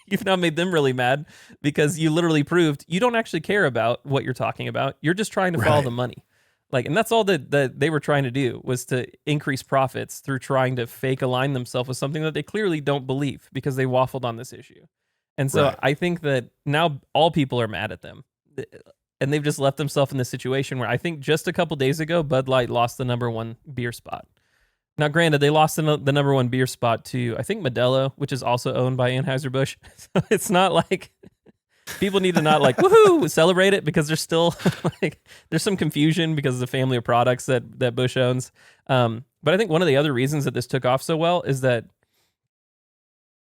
You've now made them really mad because you literally proved you don't actually care about what you're talking about. You're just trying to follow the money. Like, and that's all that they were trying to do, was to increase profits through trying to fake align themselves with something that they clearly don't believe, because they waffled on this issue. And so I think that now all people are mad at them, and they've just left themselves in this situation where I think just a couple days ago, Bud Light lost the #1 beer spot. Now, granted, they lost the #1 beer spot to, I think, Modelo, which is also owned by Anheuser-Busch. So it's not like people need to not like, woohoo, celebrate it, because there's still like, there's some confusion because of the family of products that Bush owns. But I think one of the other reasons that this took off so well is that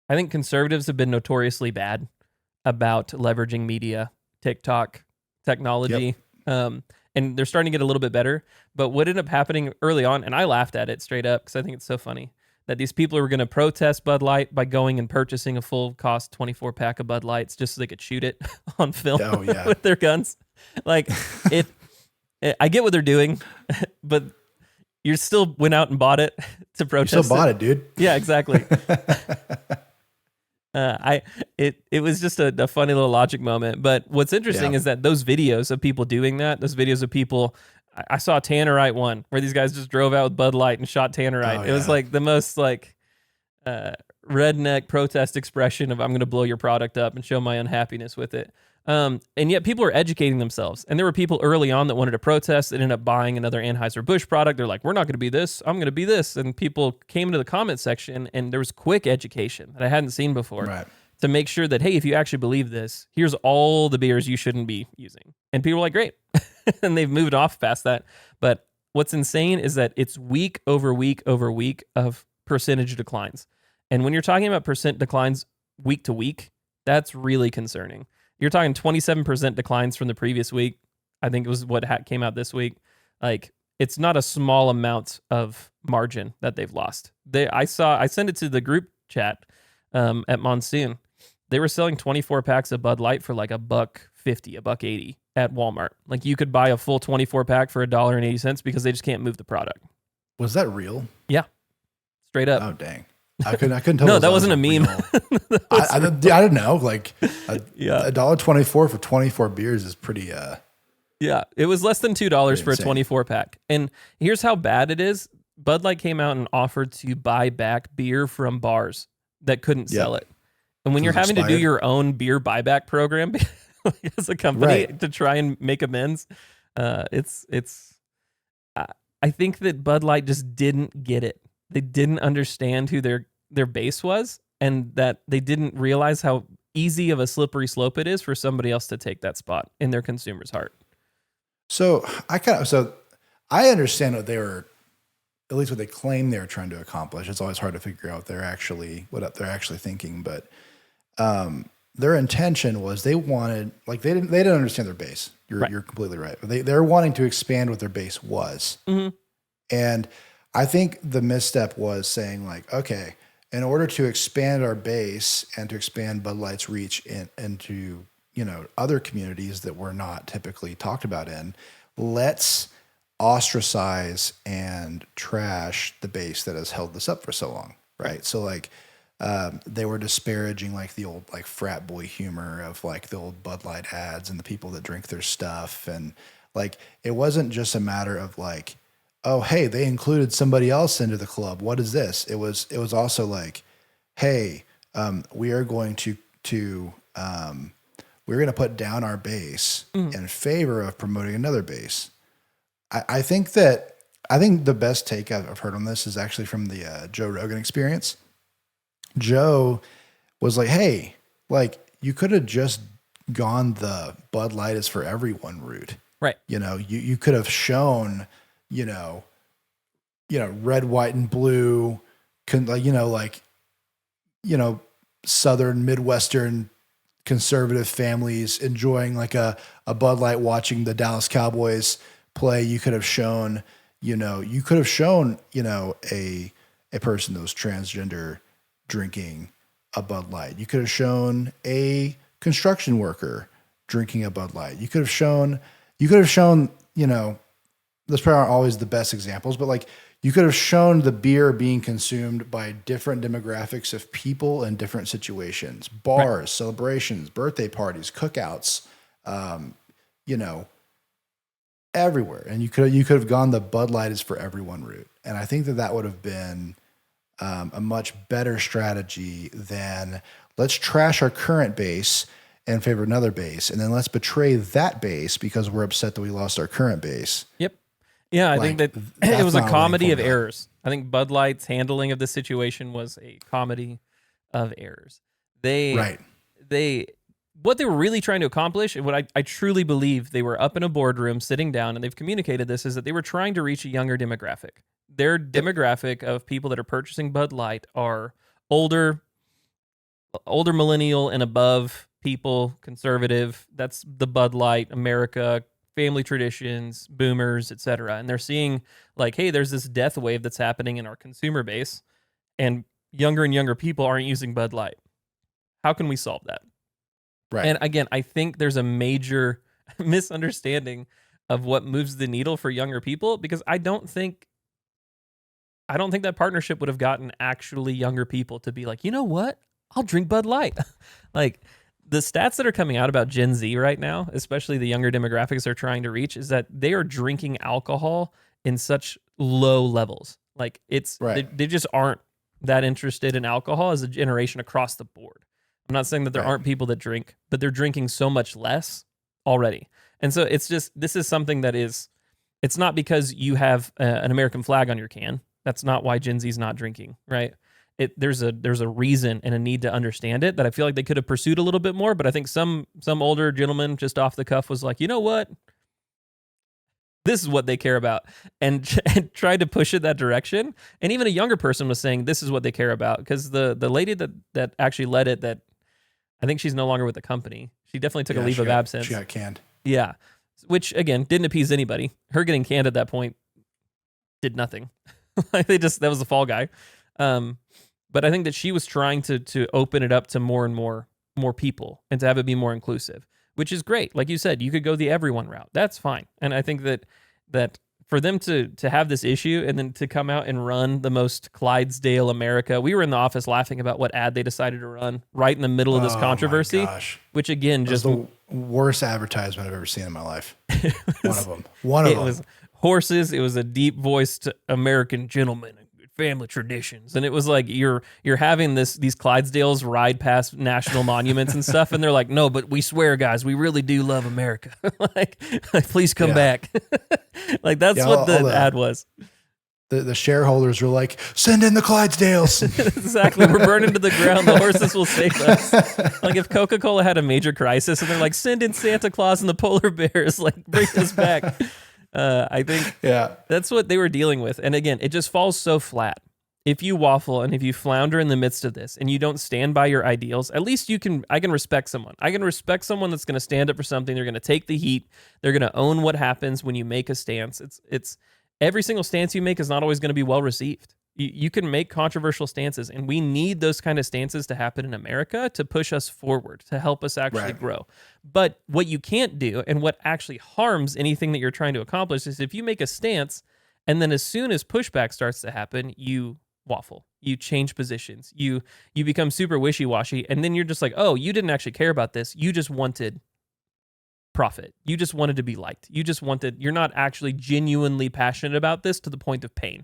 I think conservatives have been notoriously bad about leveraging media, TikTok, technology. And they're starting to get a little bit better. But what ended up happening early on, and I laughed at it straight up because I think it's so funny, that these people were going to protest Bud Light by going and purchasing a full cost 24-pack of Bud Lights just so they could shoot it on film with their guns. Like, I get what they're doing, but you still went out and bought it to protest. You still bought it, dude. Yeah, exactly. It was just a funny little logic moment. But what's interesting is that those videos of people doing that, those videos of people, I saw a Tannerite one where these guys just drove out with Bud Light and shot Tannerite. It was like the most like redneck protest expression of, I'm going to blow your product up and show my unhappiness with it. And yet people are educating themselves. And there were people early on that wanted to protest that ended up buying another Anheuser-Busch product. They're like, we're not going to be this, I'm going to be this. And people came into the comment section, and there was quick education that I hadn't seen before to make sure that, hey, if you actually believe this, here's all the beers you shouldn't be using. And people were like, great. And they've moved off past that. But what's insane is that it's week over week over week of percentage declines. And when you're talking about percent declines week to week, that's really concerning. You're talking 27% declines from the previous week. I think it was what came out this week. Like, it's not a small amount of margin that they've lost. I sent it to the group chat at Monsoon. They were selling 24 packs of Bud Light for like $1.50, $1.80 at Walmart. Like, you could buy a full 24 pack for $1.80 because they just can't move the product. Was that real? Yeah, straight up. Oh, dang. I couldn't tell. No, that wasn't a meme. I didn't know. Like, $1.24 for 24 beers is pretty. Yeah, it was less than $2 for a 24 pack. And here's how bad it is. Bud Light came out and offered to buy back beer from bars that couldn't sell it. And when you're having to do your own beer buyback program as a company to try and make amends, I think that Bud Light just didn't get it. They didn't understand who their base was, and that they didn't realize how easy of a slippery slope it is for somebody else to take that spot in their consumer's heart. So I understand what they were, at least what they claim they were trying to accomplish. It's always hard to figure out what they're actually thinking, but their intention was they wanted, like, they didn't understand their base. You're completely right. They're wanting to expand what their base was. Mm-hmm. And I think the misstep was saying, like, okay, in order to expand our base and to expand Bud Light's reach into, other communities that we're not typically talked about in, let's ostracize and trash the base that has held this up for so long, right? So, like, they were disparaging, like, the old, like, frat boy humor of, like, the old Bud Light ads and the people that drink their stuff. And, like, it wasn't just a matter of, like, oh, hey, they included somebody else into the club. What is this? It was also like, hey, we are going to put down our base in favor of promoting another base. I think the best take I've heard on this is actually from the Joe Rogan Experience. Joe was like, hey, like, you could have just gone the Bud Light is for everyone route. Right. You could have shown, red, white, and blue, Southern Midwestern conservative families enjoying, like, a Bud Light watching the Dallas Cowboys play. You could have shown, a a person that was transgender drinking a Bud Light. You could have shown a construction worker drinking a Bud Light. You could have shown, you know, those probably aren't always the best examples, but like you could have shown the beer being consumed by different demographics of people in different situations, bars, right, celebrations, birthday parties, cookouts, you know, everywhere. And you could have gone the Bud Light is for everyone route. And I think that would have been a much better strategy than let's trash our current base and favor another base, and then let's betray that base because we're upset that we lost our current base. Yep. Yeah, I think that it was a comedy of errors. I think Bud Light's handling of the situation was a comedy of errors. What they were really trying to accomplish, and what I truly believe they were up in a boardroom sitting down, and they've communicated this, is that they were trying to reach a younger demographic. Their demographic of people that are purchasing Bud Light are older millennial and above people, conservative. That's the Bud Light, America, family traditions, boomers, etc. And they're seeing like, hey, there's this death wave that's happening in our consumer base, and younger people aren't using Bud Light. How can we solve that? Right. And again, I think there's a major misunderstanding of what moves the needle for younger people, because I don't think that partnership would have gotten actually younger people to be like, you know what? I'll drink Bud Light. Like the stats that are coming out about Gen Z right now, especially the younger demographics they're trying to reach, is that they are drinking alcohol in such low levels. Like it's, right, they just aren't that interested in alcohol as a generation across the board. I'm not saying that there aren't people that drink, but they're drinking so much less already. And so it's just, this is something that is, it's not because you have an American flag on your can. That's not why Gen Z is not drinking, right? There's a reason and a need to understand it that I feel like they could have pursued a little bit more. But I think some older gentleman just off the cuff was like, you know what? This is what they care about, and tried to push it that direction. And even a younger person was saying this is what they care about, because the lady that actually led it, that I think she's no longer with the company. She definitely took a leave of absence. She got canned. Yeah, which again didn't appease anybody. Her getting canned at that point did nothing. Like that was the fall guy. But I think that she was trying to open it up to more and more people and to have it be more inclusive, which is great. Like you said, you could go the everyone route. That's fine. And I think that for them to have this issue and then to come out and run the most Clydesdale America. We were in the office laughing about what ad they decided to run right in the middle of this controversy, which again, just the worst advertisement I've ever seen in my life. One of them. Was horses. It was a deep voiced American gentleman. Family traditions, and it was like you're having these Clydesdales ride past national monuments and stuff, and they're like, no, but we swear, guys, we really do love America. like please come back. Like that's what the ad was. The shareholders were like, send in the Clydesdales. Exactly, we're burning to the ground. The horses will save us. Like if Coca-Cola had a major crisis, and they're like, send in Santa Claus and the polar bears, like bring us back. I think that's what they were dealing with. And again, it just falls so flat. If you waffle and if you flounder in the midst of this and you don't stand by your ideals, at least I can respect someone. I can respect someone that's going to stand up for something. They're going to take the heat. They're going to own what happens when you make a stance. It's every single stance you make is not always going to be well received. You can make controversial stances, and we need those kind of stances to happen in America to push us forward, to help us actually grow. But what you can't do, and what actually harms anything that you're trying to accomplish, is if you make a stance, and then as soon as pushback starts to happen, you waffle, you change positions, you become super wishy-washy, and then you're just like, oh, you didn't actually care about this. You just wanted profit. You just wanted to be liked. You're not actually genuinely passionate about this to the point of pain.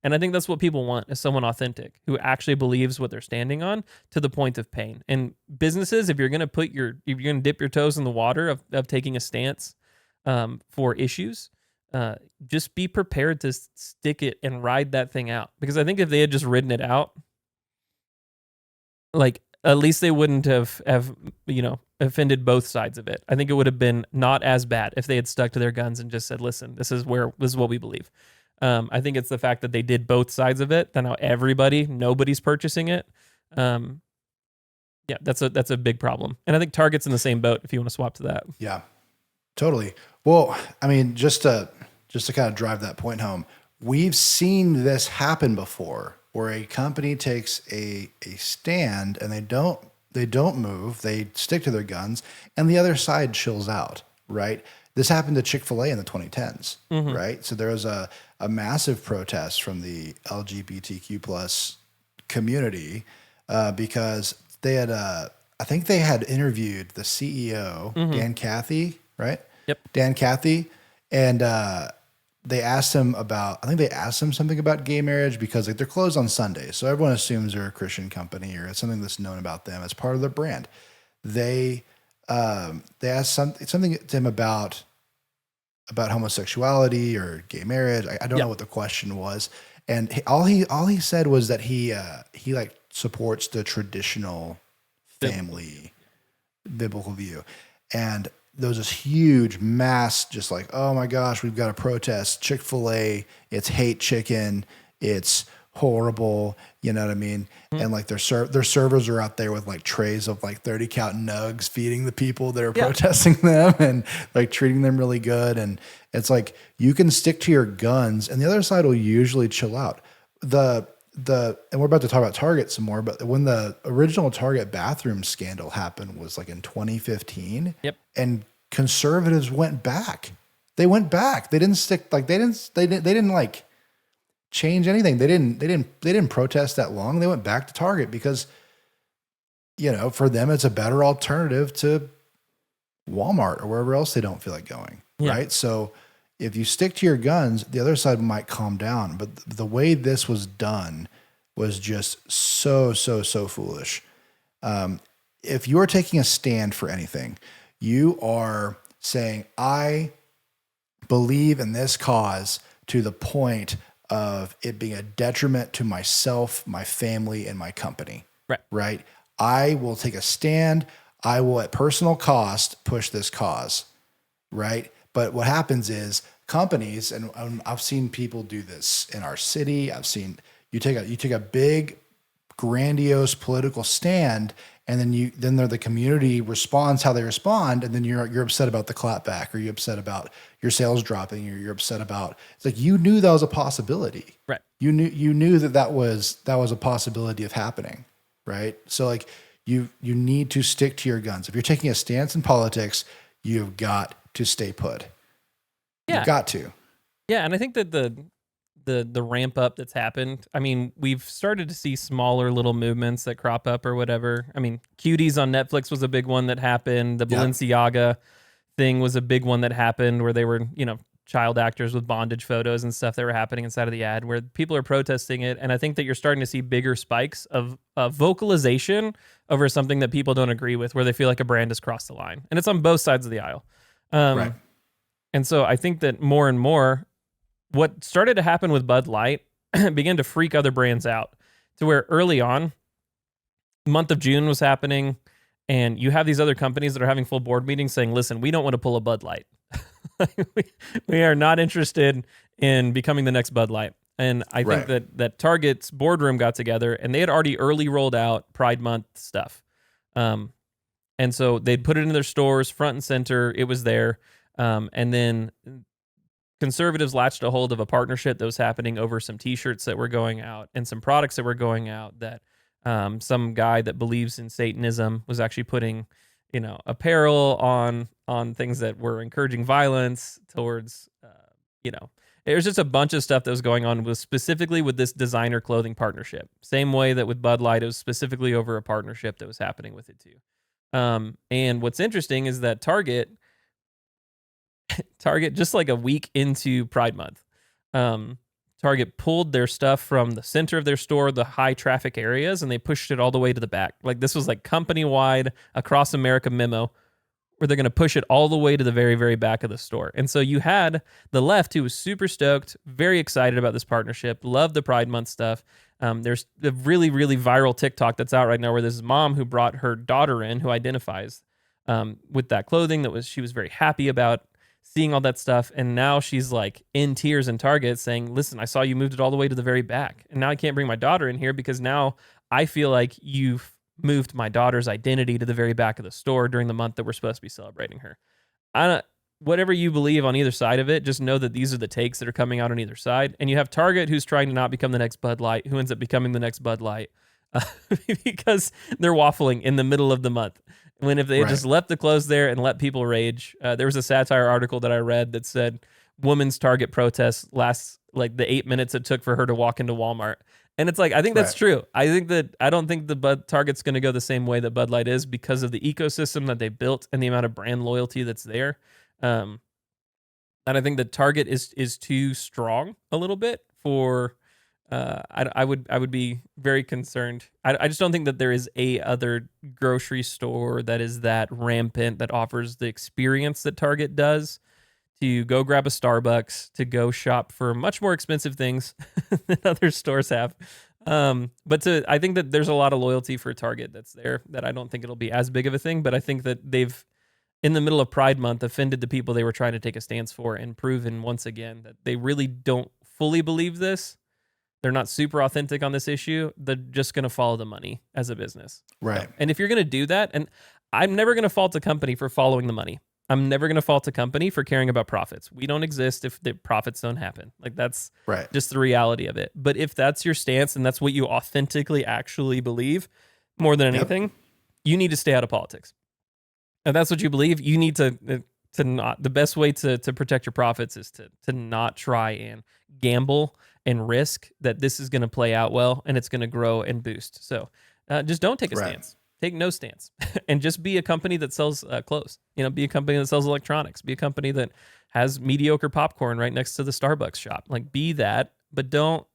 And I think that's what people want, is someone authentic who actually believes what they're standing on to the point of pain. And businesses, if you're going to dip your toes in the water of taking a stance for issues, just be prepared to stick it and ride that thing out. Because I think if they had just ridden it out, like at least they wouldn't have offended both sides of it. I think it would have been not as bad if they had stuck to their guns and just said, listen, this is what we believe. I think it's the fact that they did both sides of it. That now nobody's purchasing it. That's a big problem. And I think Target's in the same boat if you want to swap to that. Yeah, totally. Well, I mean, just to kind of drive that point home, we've seen this happen before where a company takes a stand and they don't move, they stick to their guns, and the other side chills out, right? This happened to Chick-fil-A in the 2010s, right? So there was a massive protest from the LGBTQ plus community because they had I think they had interviewed the CEO, Dan Cathy, right? Yep. Dan Cathy, and they asked him about, I think they asked him something about gay marriage because like they're closed on Sundays. So everyone assumes they're a Christian company or it's something that's known about them as part of their brand. They asked something to him about homosexuality or gay marriage. I don't know what the question was. And all he said was that he like supports the traditional family biblical view. And there was this huge mass, just like, oh my gosh, we've got to protest Chick-fil-A. It's hate chicken. It's horrible. You know what I mean? And like their servers are out there with like trays of like 30 count nugs feeding the people that are protesting them and like treating them really good. And it's like, you can stick to your guns and the other side will usually chill out. And we're about to talk about Target some more, but when the original Target bathroom scandal happened was like in 2015. Yep. And conservatives went back. They went back. They didn't stick like they didn't like change anything. They didn't protest that long. They went back to Target because, you know, for them it's a better alternative to Walmart or wherever else they don't feel like going. Yeah. Right. So if you stick to your guns, the other side might calm down. But the way this was done was just so foolish. If you're taking a stand for anything, you are saying, I believe in this cause to the point of it being a detriment to myself, my family, and my company. Right. Right. I will take a stand. I will at personal cost push this cause. Right. But what happens is companies, and I've seen people do this in our city. I've seen you take a big, grandiose political stand, and then the community responds how they respond, and then you're upset about the clapback, or you're upset about your sales dropping, or you're upset about it's like you knew that was a possibility, Right? You knew that was a possibility of happening, right? So like you need to stick to your guns. If you're taking a stance in politics, you've got to stay put. Yeah. You've got to. Yeah, and I think that the ramp up that's happened, I mean, we've started to see smaller little movements that crop up or whatever. I mean, Cuties on Netflix was a big one that happened. The Balenciaga thing was a big one that happened where they were, you know, child actors with bondage photos and stuff that were happening inside of the ad where people are protesting it. And I think that you're starting to see bigger spikes of vocalization over something that people don't agree with, where they feel like a brand has crossed the line. And it's on both sides of the aisle. Right. And so I think that more and more, what started to happen with Bud Light began to freak other brands out to where early on, month of June was happening, and you have these other companies that are having full board meetings saying, listen, we don't want to pull a Bud Light. we are not interested in becoming the next Bud Light. And I think that Target's boardroom got together, and they had already early rolled out Pride Month stuff. And so they'd put it in their stores, front and center. It was there. And then conservatives latched a hold of a partnership that was happening over some T-shirts that were going out and some products that were going out that some guy that believes in Satanism was actually putting, you know, apparel on things that were encouraging violence towards, you know, there's just a bunch of stuff that was going on specifically with this designer clothing partnership. Same way that with Bud Light, it was specifically over a partnership that was happening with it too. And what's interesting is that Target, just like a week into Pride Month, Target pulled their stuff from the center of their store, the high traffic areas, and they pushed it all the way to the back. Like this was like company wide across America memo where they're going to push it all the way to the very, very back of the store. And so you had the left who was super stoked, very excited about this partnership, loved the Pride Month stuff. There's a really, really viral TikTok that's out right now where this mom who brought her daughter in who identifies with that clothing she was very happy about seeing all that stuff. And now she's like in tears in Target saying, listen, I saw you moved it all the way to the very back. And now I can't bring my daughter in here because now I feel like you've moved my daughter's identity to the very back of the store during the month that we're supposed to be celebrating her. whatever you believe on either side of it, just know that these are the takes that are coming out on either side. And you have Target, who's trying to not become the next Bud Light, who ends up becoming the next Bud Light uh, because they're waffling in the middle of the month. When if they had Right. just left the clothes there and let people rage, there was a satire article that I read that said women's Target protest lasts like the 8 minutes it took for her to walk into Walmart. And it's like, I think that's Right. true. I don't think the Target's going to go the same way that Bud Light is because of the ecosystem that they built and the amount of brand loyalty that's there. Um, and I think the Target is too strong a little bit for. I would be very concerned. I just don't think that there is a other grocery store that is that rampant that offers the experience that Target does. To go grab a Starbucks, to go shop for much more expensive things than other stores have. I think that there's a lot of loyalty for Target that's there that I don't think it'll be as big of a thing. But I think that they've in the middle of Pride Month, offended the people they were trying to take a stance for and proven once again that they really don't fully believe this. They're not super authentic on this issue. They're just going to follow the money as a business. Right. And if you're going to do that, and I'm never going to fault a company for following the money. I'm never going to fault a company for caring about profits. We don't exist if the profits don't happen. Like that's Right. just the reality of it. But if that's your stance and that's what you authentically actually believe more than Yep. anything, you need to stay out of politics. If that's what you believe, you need to not. The best way to protect your profits is to not try and gamble and risk that this is going to play out well and it's going to grow and boost. So just don't take a Right. stance. Take no stance, and just be a company that sells clothes. Be a company that sells electronics. Be a company that has mediocre popcorn right next to the Starbucks shop. Like be that, but don't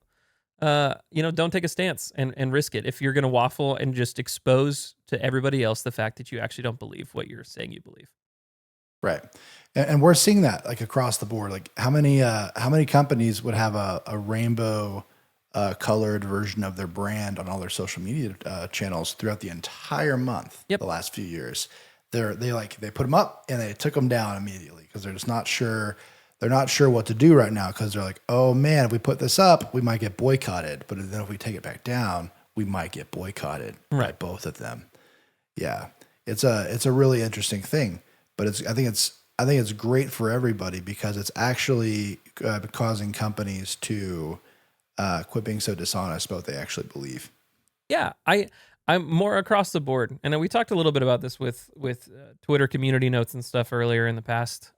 don't take a stance and risk it if you're going to waffle and just expose to everybody else the fact that you actually don't believe what you're saying you believe. Right. And we're seeing that like across the board. Like how many companies would have a rainbow colored version of their brand on all their social media channels throughout the entire month? Yep. The last few years, they put them up and they took them down immediately because they're just not sure. They're not sure what to do right now because they're like, oh man, if we put this up, we might get boycotted. But then if we take it back down, we might get boycotted by Right. both of them. Yeah, it's a really interesting thing, but I think it's great for everybody because it's actually causing companies to quit being so dishonest about what they actually believe. Yeah, I'm more across the board, and we talked a little bit about this with Twitter community notes and stuff earlier in the past.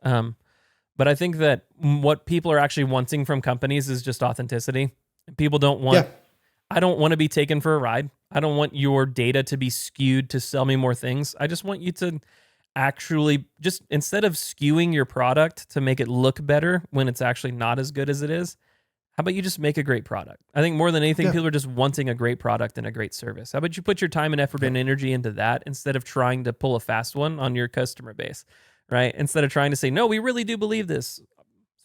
But I think that what people are actually wanting from companies is just authenticity. People don't want. Yeah. I don't want to be taken for a ride. I don't want your data to be skewed to sell me more things. I just want you to actually just instead of skewing your product to make it look better when it's actually not as good as it is, how about you just make a great product? I think more than anything, Yeah. people are just wanting a great product and a great service. How about you put your time and effort and energy into that instead of trying to pull a fast one on your customer base, right? Instead of trying to say, no, we really do believe this.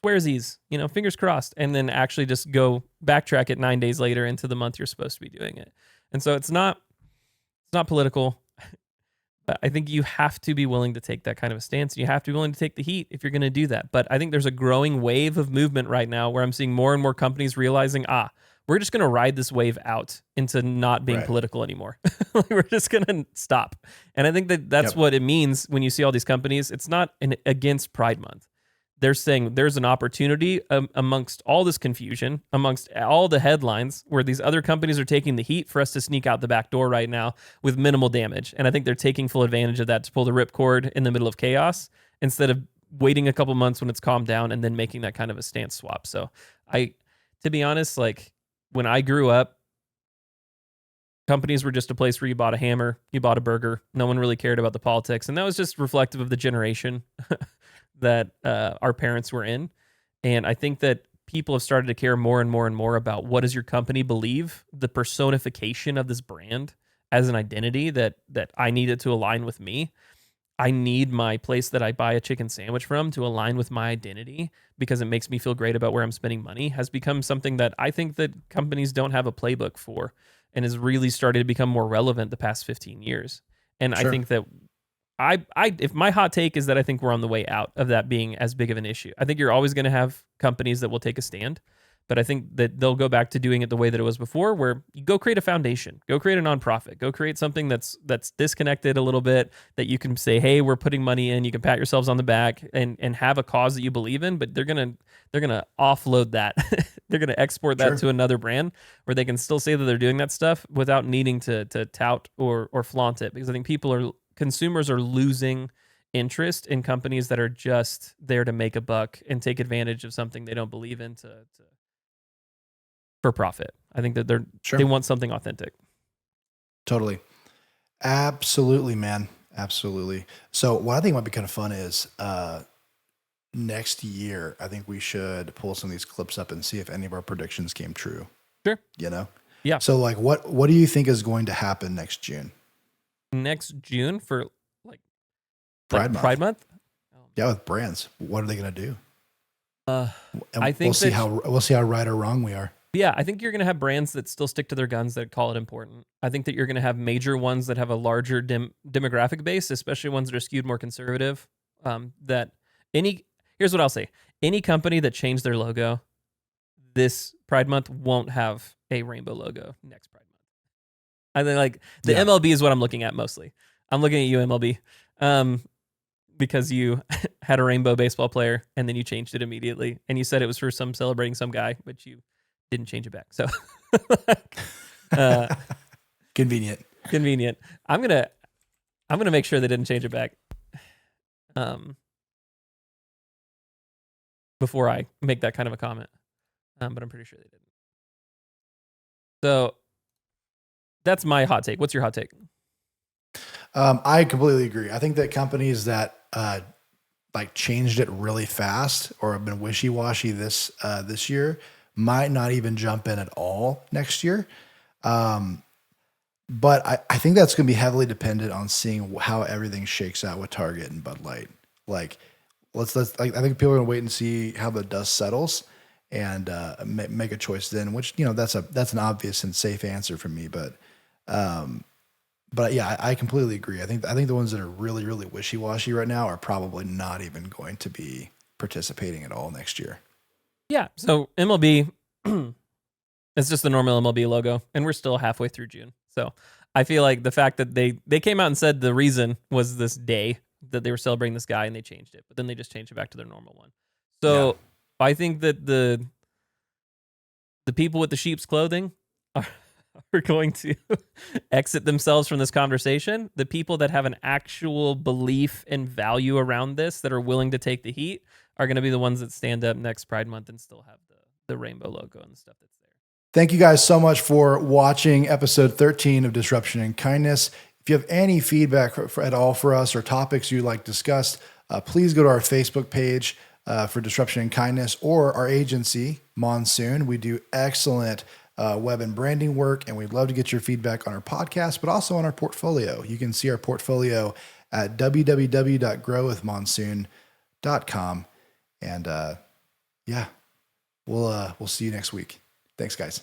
Swearsies, fingers crossed, and then actually just go backtrack it 9 days later into the month you're supposed to be doing it. And so it's not political. But I think you have to be willing to take that kind of a stance. You have to be willing to take the heat if you're going to do that. But I think there's a growing wave of movement right now where I'm seeing more and more companies realizing, we're just going to ride this wave out into not being Right. political anymore. We're just going to stop. And I think that that's Yep. what it means when you see all these companies. It's not against Pride Month. They're saying there's an opportunity amongst all this confusion, amongst all the headlines, where these other companies are taking the heat for us to sneak out the back door right now with minimal damage. And I think they're taking full advantage of that to pull the ripcord in the middle of chaos instead of waiting a couple months when it's calmed down and then making that kind of a stance swap. So to be honest, like when I grew up, companies were just a place where you bought a hammer, you bought a burger. No one really cared about the politics. And that was just reflective of the generation that our parents were in. And I think that people have started to care more and more and more about what does your company believe, the personification of this brand as an identity that I need it to align with me. I need my place that I buy a chicken sandwich from to align with my identity because it makes me feel great about where I'm spending money has become something that I think that companies don't have a playbook for and has really started to become more relevant the past 15 years. And I Sure. think that if my hot take is that I think we're on the way out of that being as big of an issue. I think you're always going to have companies that will take a stand, But I think that they'll go back to doing it the way that it was before, where you go create a foundation, go create a nonprofit, go create something that's disconnected a little bit, that you can say, hey, we're putting money in, you can pat yourselves on the back and have a cause that you believe in, but they're gonna offload that. They're gonna export that to another brand where they can still say that they're doing that stuff without needing to tout or flaunt it, because I think consumers are losing interest in companies that are just there to make a buck and take advantage of something they don't believe in for profit. I think that they want something authentic. Totally. Absolutely, man. Absolutely. So what I think might be kind of fun is next year, I think we should pull some of these clips up and see if any of our predictions came true. Sure. You know? Yeah. So like what do you think is going to happen next June? Next June for Pride Month. Pride Month? Yeah, with brands. What are they going to do? I think we'll see how right or wrong we are. Yeah, I think you're going to have brands that still stick to their guns, that call it important. I think that you're going to have major ones that have a larger demographic base, especially ones that are skewed more conservative. Here's what I'll say. Any company that changed their logo this Pride Month won't have a rainbow logo next Pride Month. I think the MLB is what I'm looking at mostly. I'm looking at you, MLB, because you had a rainbow baseball player and then you changed it immediately. And you said it was for celebrating some guy, but you didn't change it back. So convenient. I'm gonna make sure they didn't change it back before I make that kind of a comment. But I'm pretty sure they didn't. So that's my hot take. What's your hot take? I completely agree. I think that companies that changed it really fast or have been wishy-washy this year might not even jump in at all next year. But I think that's going to be heavily dependent on seeing how everything shakes out with Target and Bud Light. I think people are going to wait and see how the dust settles and make a choice then, which, that's an obvious and safe answer for me. But yeah, I completely agree. I think the ones that are really, really wishy-washy right now are probably not even going to be participating at all next year. Yeah. So MLB, it's just the normal MLB logo, and we're still halfway through June. So I feel like the fact that they came out and said the reason was this day that they were celebrating this guy, and they changed it, but then they just changed it back to their normal one. So I think that the people with the sheep's clothing are going to exit themselves from this conversation. The people that have an actual belief and value around this, that are willing to take the heat, are going to be the ones that stand up next Pride Month and still have the rainbow logo and stuff that's there. Thank you guys so much for watching episode 13 of Disruption and Kindness. If you have any feedback at all for us or topics you'd like discussed, please go to our Facebook page for Disruption and Kindness, or our agency, Monsoon. We do excellent web and branding work, and we'd love to get your feedback on our podcast, but also on our portfolio. You can see our portfolio at www.growwithmonsoon.com. And we'll see you next week. Thanks, guys.